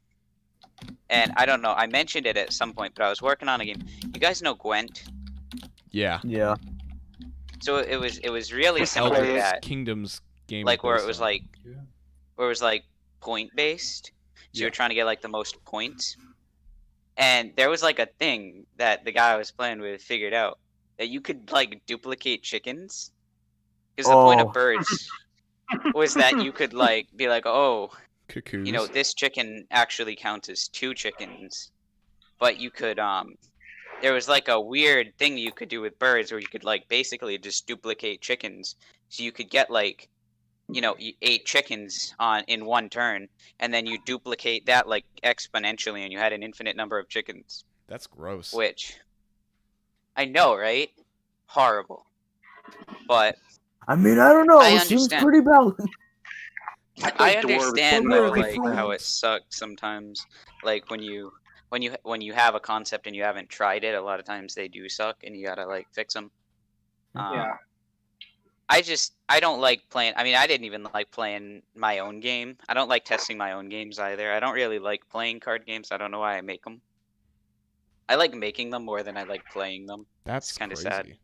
and I don't know. I mentioned it at some point, but I was working on a game. You guys know Gwent? Yeah. Yeah. So it was really similar to Eldritch that, Kingdoms game. like where it based was on. like Yeah. where it was like point based. So Yeah. you're trying to get like the most points. And there was like a thing that the guy I was playing with figured out that you could like duplicate chickens. Because the point Oh. of birds was that you could like be like, oh, Cuckoos. you know, this chicken actually counts as 2 chickens. But you could there was like a weird thing you could do with birds where you could like basically just duplicate chickens. So you could get like, you know, 8 chickens in one turn, and then you duplicate that like exponentially, and you had an infinite number of chickens. That's gross. Which I know, right? Horrible. But I mean, I don't know. I It seems understand. pretty balanced. I played dwarves. understand Where though, are we like from? how it sucks sometimes. Like when you have a concept and you haven't tried it, a lot of times they do suck, and you gotta like fix them. Yeah. I don't like playing. I mean, I didn't even like playing my own game. I don't like testing my own games either. I don't really like playing card games. I don't know why I make them. I like making them more than I like playing them. That's It's kinda crazy. sad.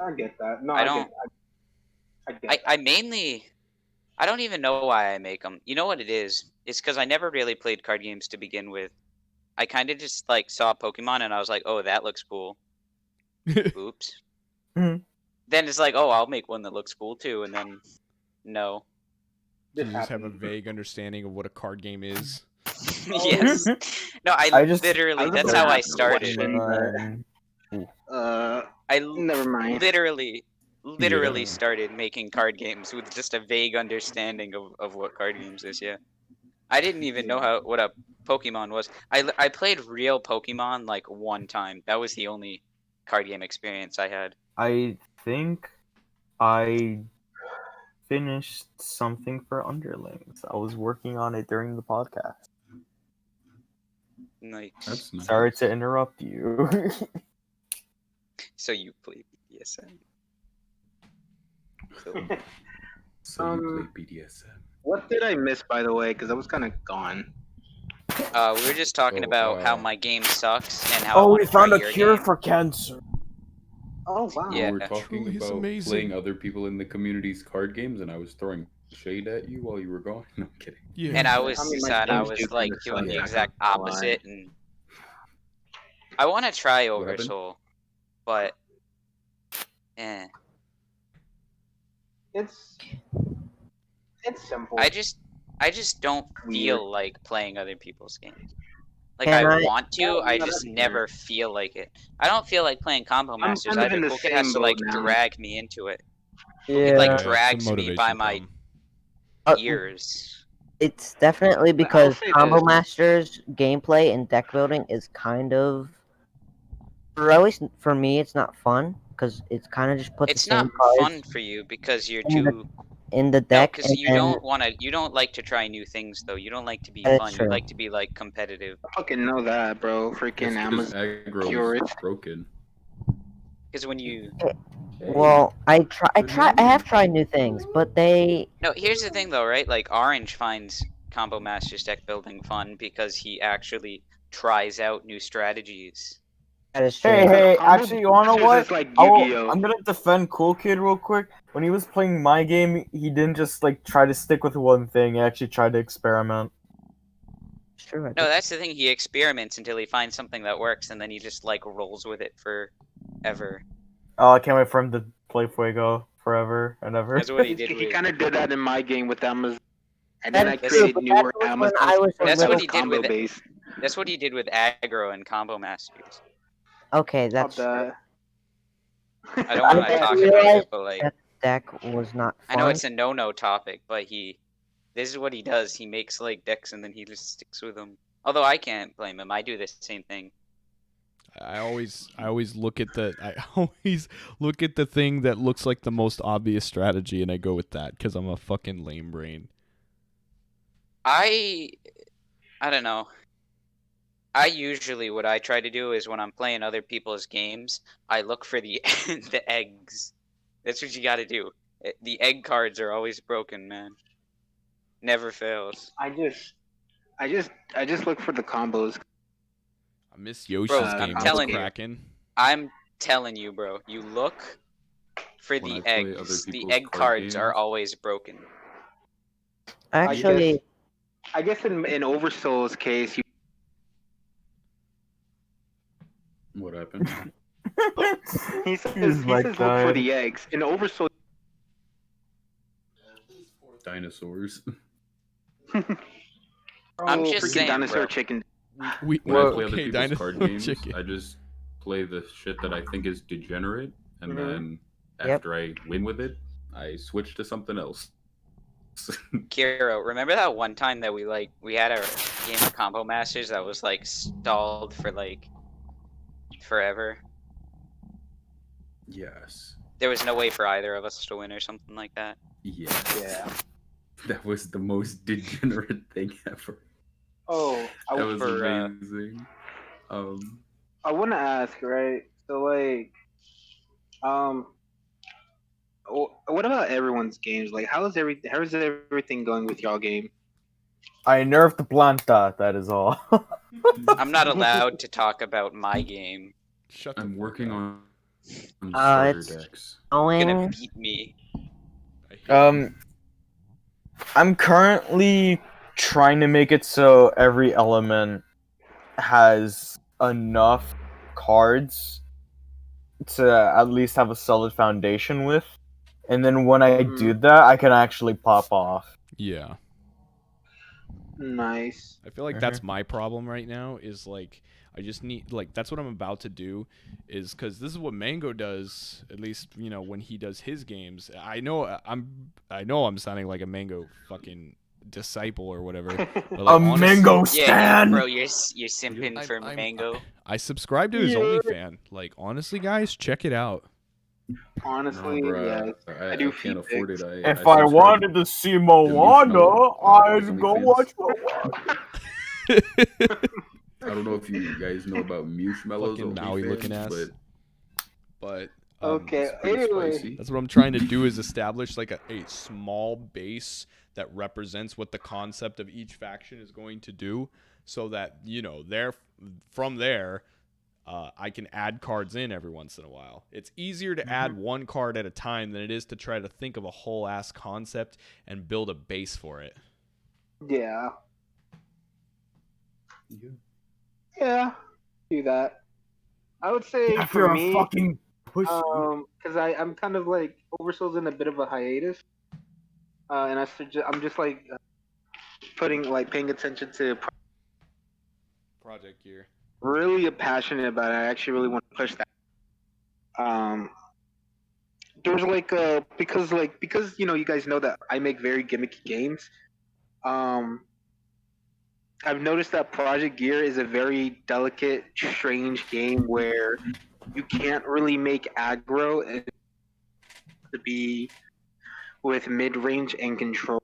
I get that. No, I don't. I get I mainly. I don't even know why I make them. You know what it is? It's because I never really played card games to begin with. I kind of just like saw Pokemon and I was like, oh, that looks cool. Oops. Mhm. Then it's like, oh, I'll make one that looks cool too, and then no. Do you just have a vague understanding of what a card game is? Yes. No, I just- literally. I That's just how I have a started. question. I Never mind. literally Yeah. started making card games with just a vague understanding of what card games is. Yeah, I didn't even know what a Pokemon was. I played real Pokemon like one time. That was the only card game experience I had. I think I finished something for Underlings. I was working on it during the podcast. Like, That's nice. Sorry to interrupt you. So you play BDSM. So you play BDSM. What did I miss, by the way? Because I was kind of gone. We were just talking about how my game sucks and how I Oh, want we to try found a your cure game. for cancer. Oh wow. Yeah. We were talking Truly is about amazing. playing other people in the community's card games, and I was throwing shade at you while you were gone. No, I'm kidding. Yeah. And I was I mean, my sad. I games was do like kinda doing suck, the yeah. exact I'm not gonna lie. opposite, and I want to try What happened? Oversoul, but It's simple. I just don't Weird. feel like playing other people's games. Like Can I I- want to, No, I no, just that's never feel like it. I don't feel like playing Combo Masters kind of either. in the Cool Kid has same to like boat now. drag me into it. Yeah. Like, it's a drags me by motivation my problem. ears. It's definitely But I'll because say Combo this. Masters gameplay and deck building is kind of, or at least for me, it's not fun because it's kind of just put It's the same not cards fun for you because you're in the too in the no, deck, because and you then you don't like to try new things though. You don't like to be That is fun. true. You like to be like competitive. I fucking know that, bro. Freaking It's because Amazon. aggro Cure is it. broken. Because when you well, I have tried new things, but they no, here's the thing though, right? Like Orange finds Combo Masters deck building fun because he actually tries out new strategies. that is true. Hey, Combo actually, you wanna know Masters what? is like I will- Yu-Gi-Oh. I'm gonna defend Cool Kid real quick. When he was playing my game, he didn't just like try to stick with one thing. He actually tried to experiment. It's true. I No, think. that's the thing. He experiments until he finds something that works, and then he just like rolls with it forever. Oh, I can't wait for him to play Fuego forever and ever. That's what he did He with. kind of did that in my game with Amazon. And That then I is true, created but newer that was when Amazon. I was a That's little- what he did with it. Base. That's what he did with aggro and Combo Masters. Okay, that's true. I don't want to I talk about realized it, but like that deck was not fun. I know it's a no topic, but this is what he does. He makes like decks and then he just sticks with them. Although I can't blame him. I do the same thing. I always look at the thing that looks like the most obvious strategy, and I go with that because I'm a fucking lame brain. I don't know. I usually what I try to do is when I'm playing other people's games, I look for the the eggs. That's what you got to do. The egg cards are always broken, man. Never fails. I just look for the combos. I miss Yoshi's Bro, game. I'm That's telling you. cracking. I'm telling you, bro. You look for When the I play other eggs. The people's egg card cards are games- always broken. Actually, I guess in Oversoul's case, you What happened? he says He's like look for that. the eggs. In Oversoul, Dinosaurs. I'm just freaking saying, dinosaur bro. chicken. We When I Well, play other okay, people's card dinosaur games, chicken. I just play the shit that I think is degenerate, and Mhm. then Yep. after I win with it, I switch to something else. Kiro, remember that one time that we had our game of Combo Masters that was like stalled for like forever? Yes. There was no way for either of us to win or something like that. Yes. Yeah. That was the most degenerate thing ever. Oh, That was For, amazing. I want to ask, right? So like, what about everyone's games? Like, how is everything going with y'all game? I nerfed the Planta, that is all. I'm not allowed to talk about my game. Shut the I'm fuck working up. on starter it's- decks. You're gonna going. beat me. I hate I'm currently trying to make it so every element has enough cards to at least have a solid foundation with. And then when I do that, I can actually pop off. Yeah. Nice. I feel like that's my problem right now is like I just need like that's what I'm about to do is cuz this is what Mango does at least, you know, when he does his games. I know I'm sounding like a Mango fucking disciple or whatever. But like, A honestly, mango Yeah, stan! bro, you're simping for I'm- Mango. I subscribe to his OnlyFans. Like honestly, guys, check it out. Honestly, No, bruh, yeah. I do can't feed afford it. pics. If I subscribe wanted to see Moana, I'd go OnlyFans. watch Moana. I don't know if you guys know about Mushmallows Fucking Maui looking ass. but but Okay. It's pretty Anyway, spicy. that's what I'm trying to do, is establish like a small base that represents what the concept of each faction is going to do, so that from there I can add cards in every once in a while. It's easier to add one card at a time than it is to try to think of a whole ass concept and build a base for it. yeah. Yeah. Do that. I would say After for a me, fucking push. because I'm kind of like Oversoul's in a bit of a hiatus, and I'm just like paying attention to Project Gear. really passionate about it. I actually really want to push that. There's because you guys know that I make very gimmicky games. I've noticed that Project Gear is a very delicate, strange game where you can't really make aggro and to be with mid-range and control.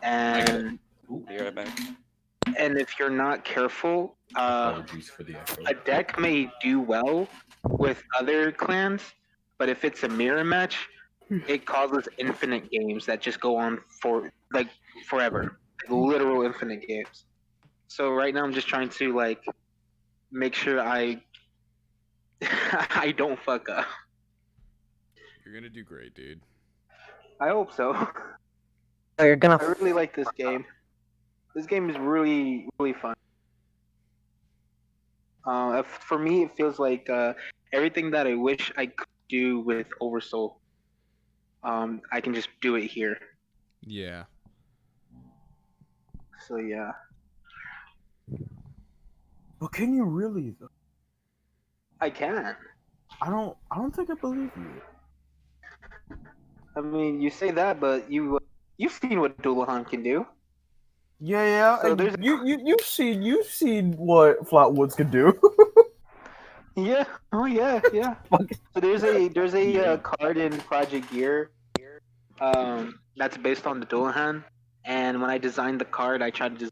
And Be right back. and if you're not careful, Apologies for the echo. a deck may do well with other clans, but if it's a mirror match, it causes infinite games that just go on for like forever, literal infinite games. So right now I'm just trying to make sure I I don't fuck up. You're gonna do great, dude. I hope so. So you're gonna. I really like this game. This game is really, really fun. For me, it feels like everything that I wish I could do with Oversoul, I can just do it here. Yeah. So yeah, But can you really? Though? I can. I don't think I believe you. I mean, you say that, but you've seen what Dullahan can do. Yeah. So and there's- you've seen what Flatwoods could do. Yeah. Oh yeah. So there's a card in Project Gear, that's based on the Dullahan, and when I designed the card, I tried to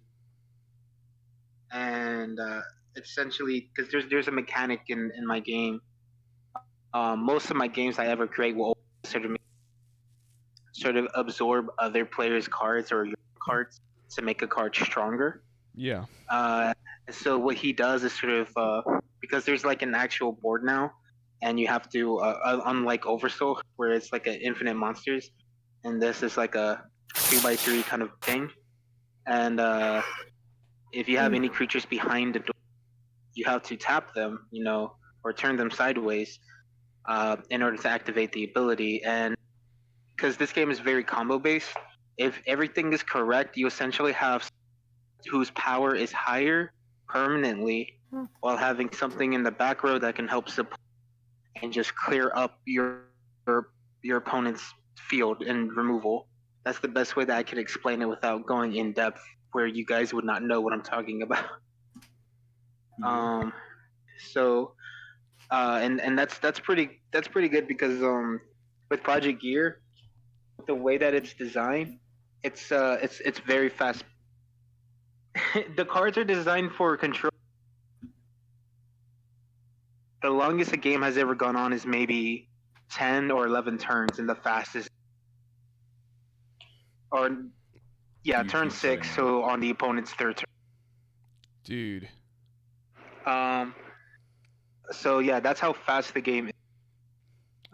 essentially because there's a mechanic in my game. Most of my games I ever create will sort of absorb other players' cards or your cards to make a card stronger. Yeah. So what he does is sort of because there's like an actual board now, and you have to unlike Oversoul where it's like an infinite monsters, and this is like a 2x3 kind of thing, and if you have any creatures behind the door, you have to tap them, or turn them sideways, in order to activate the ability. And because this game is very combo based, if everything is correct, you essentially have whose power is higher permanently, while having something in the back row that can help support and just clear up your opponent's field and removal. That's the best way that I can explain it without going in depth, where you guys would not know what I'm talking about. And that's pretty good because with Project Gear, the way that it's designed, it's very fast. The cards are designed for control. The longest a game has ever gone on is maybe 10 or 11 turns, and the fastest, turn 6, so on the opponent's third turn. Dude. So yeah, that's how fast the game is.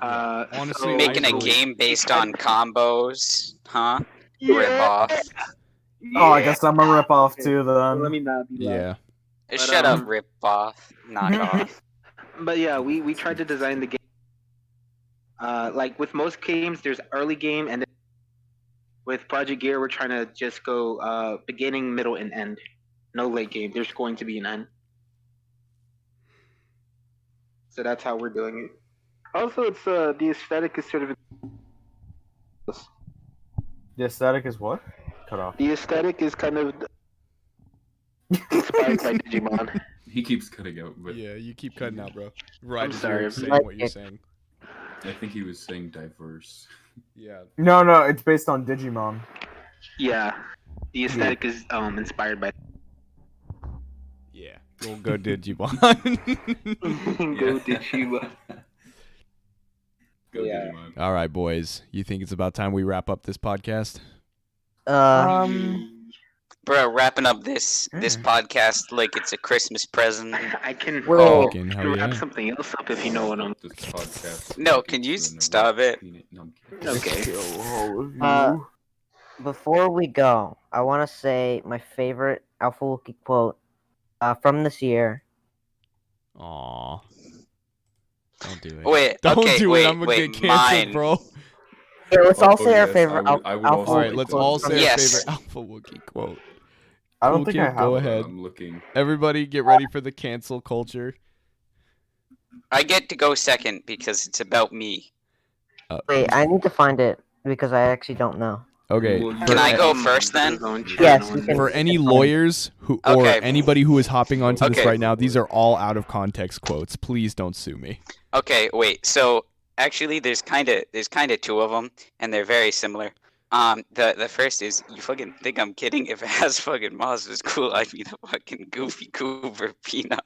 Honestly, Making a really- game based on combos, huh? Yeah. Rip off. Oh, I guess I'm a rip off too then. Let me not be loud. Yeah. But, Shut up, rip off. Knock off. But yeah, we tried to design the game. Like with most games, there's early game, and then with Project Gear, we're trying to just go beginning, middle, and end. No late game. There's going to be an end. So that's how we're doing it. Also, it's the aesthetic is sort of. The aesthetic is what? Cut off. The aesthetic is kind of inspired by Digimon. He keeps cutting out, but Yeah, you keep cutting out, bro. Right, sorry. you're saying what you're saying. I think he was saying diverse. Yeah. No, it's based on Digimon. Yeah, the aesthetic is inspired by. Yeah. Go Digimon. Go Digimon. go, Digimon. All right, boys. You think it's about time we wrap up this podcast? Bro, wrapping up this podcast like it's a Christmas present. I can Whoa. Fucking hell wrap yeah. something else up if you know what I'm. This podcast. No, can you stop it? No, I'm kidding. Okay. Before we go, I want to say my favorite Alpha Wookie quote from this year. Aw. Don't do it. Wait, Don't okay, do wait, it. I'm gonna wait, get canceled, mine. bro. Yeah, let's all say our yes, favorite I would Alpha also All right, Wookie let's quote all from say our Yes. favorite Alpha Wookie quote. I don't Cool think kid, I have. go one. ahead. I'm looking. Everybody get ready for the cancel culture. I get to go second because it's about me. Wait, I need to find it because I actually don't know. Okay. Well, Can I go first then? Yes, you can. For any lawyers who or Okay. anybody who is hopping onto this Okay. right now, these are all out of context quotes. Please don't sue me. Okay, wait. So actually, there's kind of two of them, and they're very similar. The first is, you fucking think I'm kidding? If it has fucking moss, it's cool. I'd be the fucking goofy goober peanut.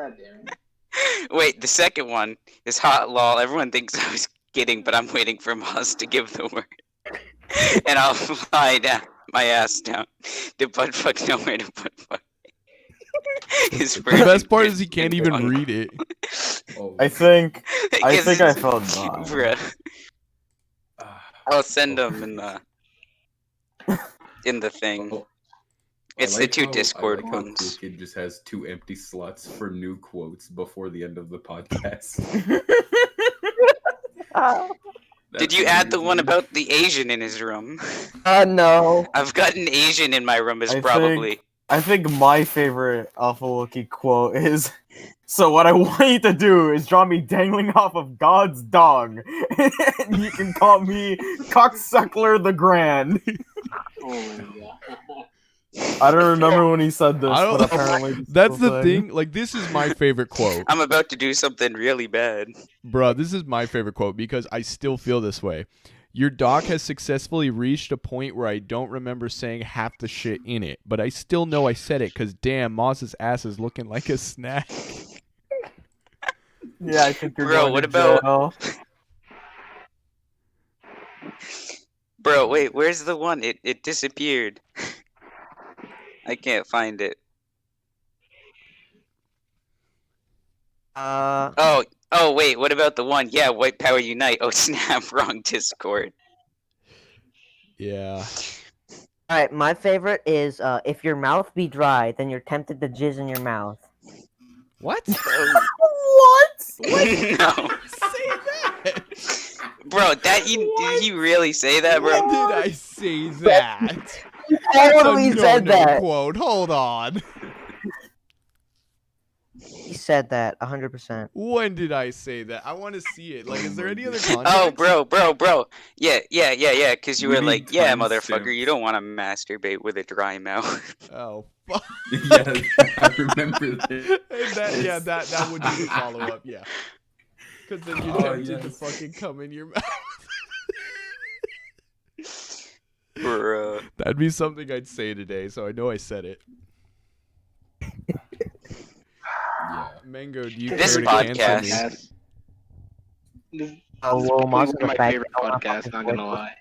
And then- wait, the second one is hot lol. Everyone thinks I was kidding, but I'm waiting for Moz to give the word, and I'll lie down my ass down to butt fuck nowhere to butt fuck. The best part is he can't even read it. Oh, I think I Because think I it's- found mine. Bruh. I'll send them in the thing. Oh, It's I the like two how- Discord I like how ones. Cool Kid just has 2 empty slots for new quotes before the end of the podcast. Did you add the one about the Asian in his room? No. I've got an Asian in my room as I probably. I think my favorite Alpha Wookie quote is, "So what I want you to do is draw me dangling off of God's dong, and you can call me Cocksuckler the Grand." Oh my god. I don't remember when he said this, I don't- but apparently this That's is the thing. Like, this is my favorite quote. I'm about to do something really bad. Bruh, this is my favorite quote because I still feel this way. Your doc has successfully reached a point where I don't remember saying half the shit in it, but I still know I said it because damn, Moss's ass is looking like a snack. Yeah, I think you're Bro, going what to about- jail. Bro, wait, where's the one? It disappeared. I can't find it. Oh, wait, what about the one? Yeah, White Power Unite. Oh, snap, wrong Discord. Yeah. Alright, my favorite is if your mouth be dry, then you're tempted to jizz in your mouth. What? What? No. Say that? Bro, did you really say that, When bro? did I say that? Totally That's a said no-no that. quote. Hold on. He said that 100%. When did I say that? I want to see it. Like, is there any other context? Oh, bro. Yeah, because you We were need like, yeah, timestamps. motherfucker, you don't want to masturbate with a dry mouth. Oh, fuck. Yeah, I remember that. That would be the follow up. Yeah. Because then you're Oh, tempted to yes. fucking come in your mouth. Bruh. That'd be something I'd say today, so I know I said it. Yeah. Mango, do you This care to cancel me? podcast- This Oh, is well, probably Moss one is of my a fag. favorite I wanna podcasts, fucking not gonna voice lie.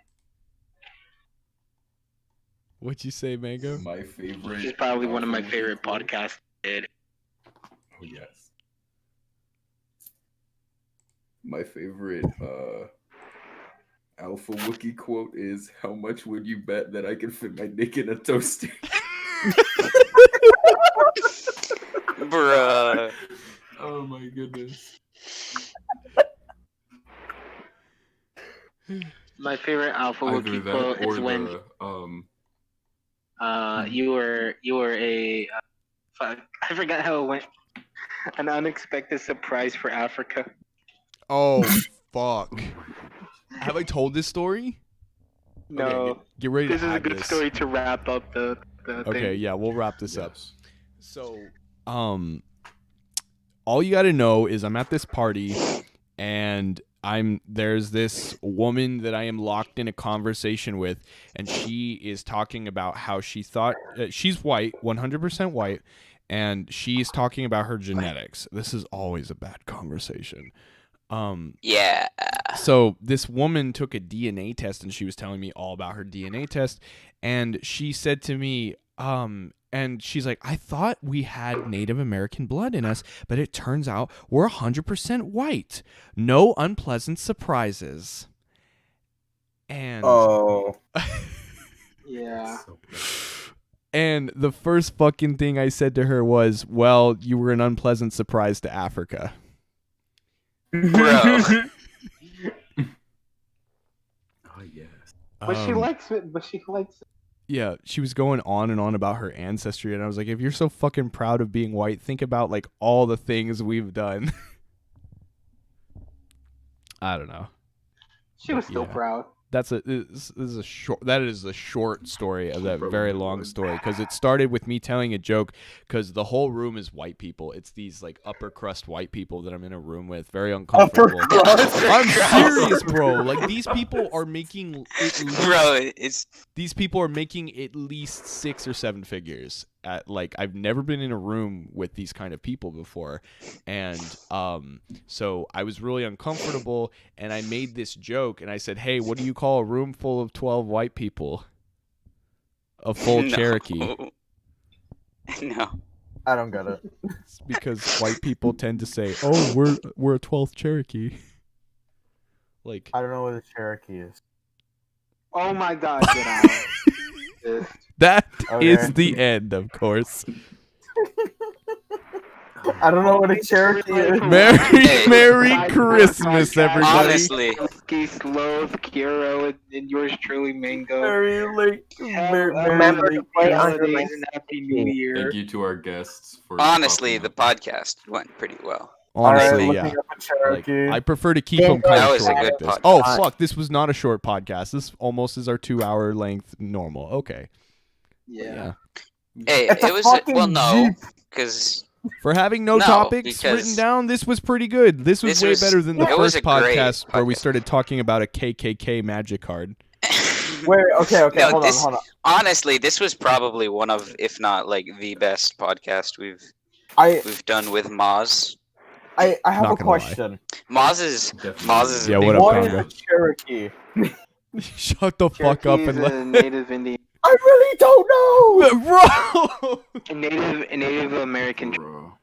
What'd you say, Mango? My favorite. This is probably one of my Alpha favorite quote- podcasts I did. Oh yes. My favorite Alpha Wookie quote is, "How much would you bet that I can fit my dick in a toaster?" Bruh. Oh my goodness. My favorite Alpha Either Wookie that quote or is when you were a fuck, I forgot how it went. An unexpected surprise for Africa. Oh, fuck. Have I told this story? No, Okay, get ready to this is a have good this. story to wrap up the Okay, thing. yeah, we'll wrap this up. yes. So, all you got to know is I'm at this party, and there's this woman that I am locked in a conversation with, and she is talking about how she thought she's white, 100% white, and she's talking about her genetics. This is always a bad conversation. Yeah. So this woman took a DNA test, and she was telling me all about her DNA test, and she said to me, and she's like, I thought we had Native American blood in us, but it turns out we're 100% white. No unpleasant surprises. And Yeah. and the first fucking thing I said to her was, well, you were an unpleasant surprise to Africa. Bro. Oh yes. But she likes it. Yeah, she was going on and on about her ancestry, and I was like, if you're so fucking proud of being white, think about like all the things we've done. I don't know. She was still Yeah. proud. That is a short story of that very long story, because it started with me telling a joke, because the whole room is white people. It's these like upper crust white people that I'm in a room with, very uncomfortable. I'm serious, bro. Like these people are making these people are making at least 6 or 7 figures. Like I've never been in a room with these kind of people before, and so I was really uncomfortable, and I made this joke, and I said, hey, what do you call a room full of 12 white people? A full Cherokee. No. I don't get it. It's because white people tend to say, oh, we're a 12th Cherokee. Like I don't know what a Cherokee is. Oh my God, get out. that Okay. is the end, of course. I don't know what a Cherokee is. Merry Christmas, everybody. Honestly. Sloth, Kiro, and yours truly, Mango. Remember to play holidays under and Happy New Year. Thank you to our guests for Honestly, popping the up. podcast went pretty well. Honestly, Alright, yeah. looking up a Like, Cherokee. I prefer to keep them kind That of was a short good like this. podcast. Oh, fuck. This was not a short podcast. This almost is our 2-hour length normal. Okay. Yeah. Hey, It's a it was fucking no, Jeep. because For having no No, topics because written down, this was pretty good. This was this way was- better than the it was first a great podcast where we podcast. started talking about a KKK magic card. Wait, okay, No, hold this- on. honestly, this was probably one of, if not like the best podcast we've done with Moz. I have Not a gonna lie. question. Moz is Definitely. Yeah, a what big up, What fan. is Congo? a Cherokee? Shut the fuck up Cherokee and is let a native Indian, I really don't know. Bro! a Native American. Bro.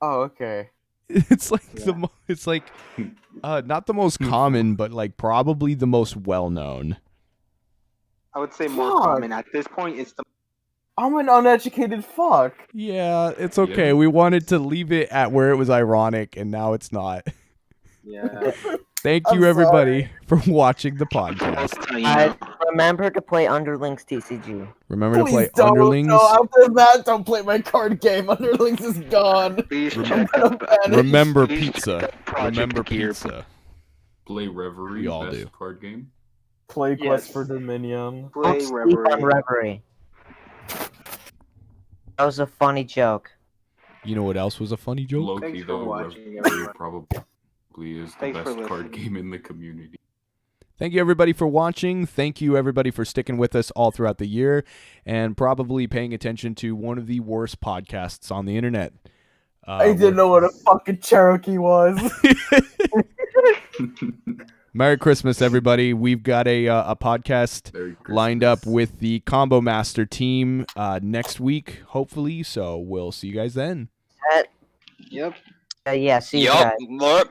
Oh, okay. It's like Yeah. it's like not the most common, but like probably the most well known. I would say more Fuck. common at this point. It's the I'm an uneducated fuck. Yeah, it's okay. Yeah. We wanted to leave it at where it was ironic, and now it's not. yeah. Thank I'm you, everybody, for watching the podcast. Guys, remember to play Underlings TCG. Remember to play Please don't. Underlings. No, after that, don't play my card game. Underlings is gone. Please Remember- check up. Remember Please pizza. check up Project Remember Gear. pizza. Play Reverie, We all best do. card game. Play Quest Yes. for Dominion. Play Don't sleep on Reverie. Reverie. That was a funny joke. You know what else was a funny joke? Low Thanks key for though, watching, Reverie everyone. probably is the Thanks for best card listening. game in the community. Thank you, everybody, for watching. Thank you, everybody, for sticking with us all throughout the year and probably paying attention to one of the worst podcasts on the internet. I didn't know what a fucking Cherokee was. Merry Christmas, everybody. We've got a podcast Merry lined up Christmas. with the Combo Master team next week, hopefully. So we'll see you guys then. Yep. Yeah, see you Yup. guys.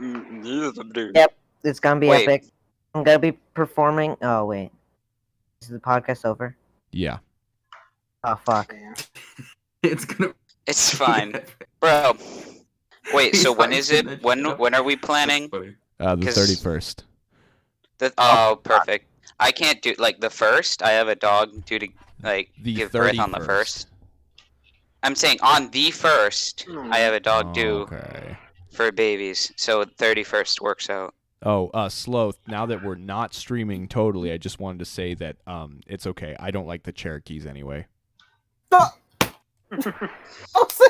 Yep, it's gonna be Wait. epic. I'm gonna be performing. Oh wait, is the podcast over? Yeah. Oh fuck. Damn. It's gonna. It's fine, bro. Wait, so He's when is it? hyping that When shit up. when are we That's planning? funny. The 'Cause- 31st. Oh, perfect. I can't do like the first. I have a dog due to like The give birth on the 31st. first. I'm saying on the first, I have a dog due Okay. for babies, so 31st works out. Oh, Sloth, now that we're not streaming totally, I just wanted to say that it's okay. I don't like the Cherokees anyway. I'll say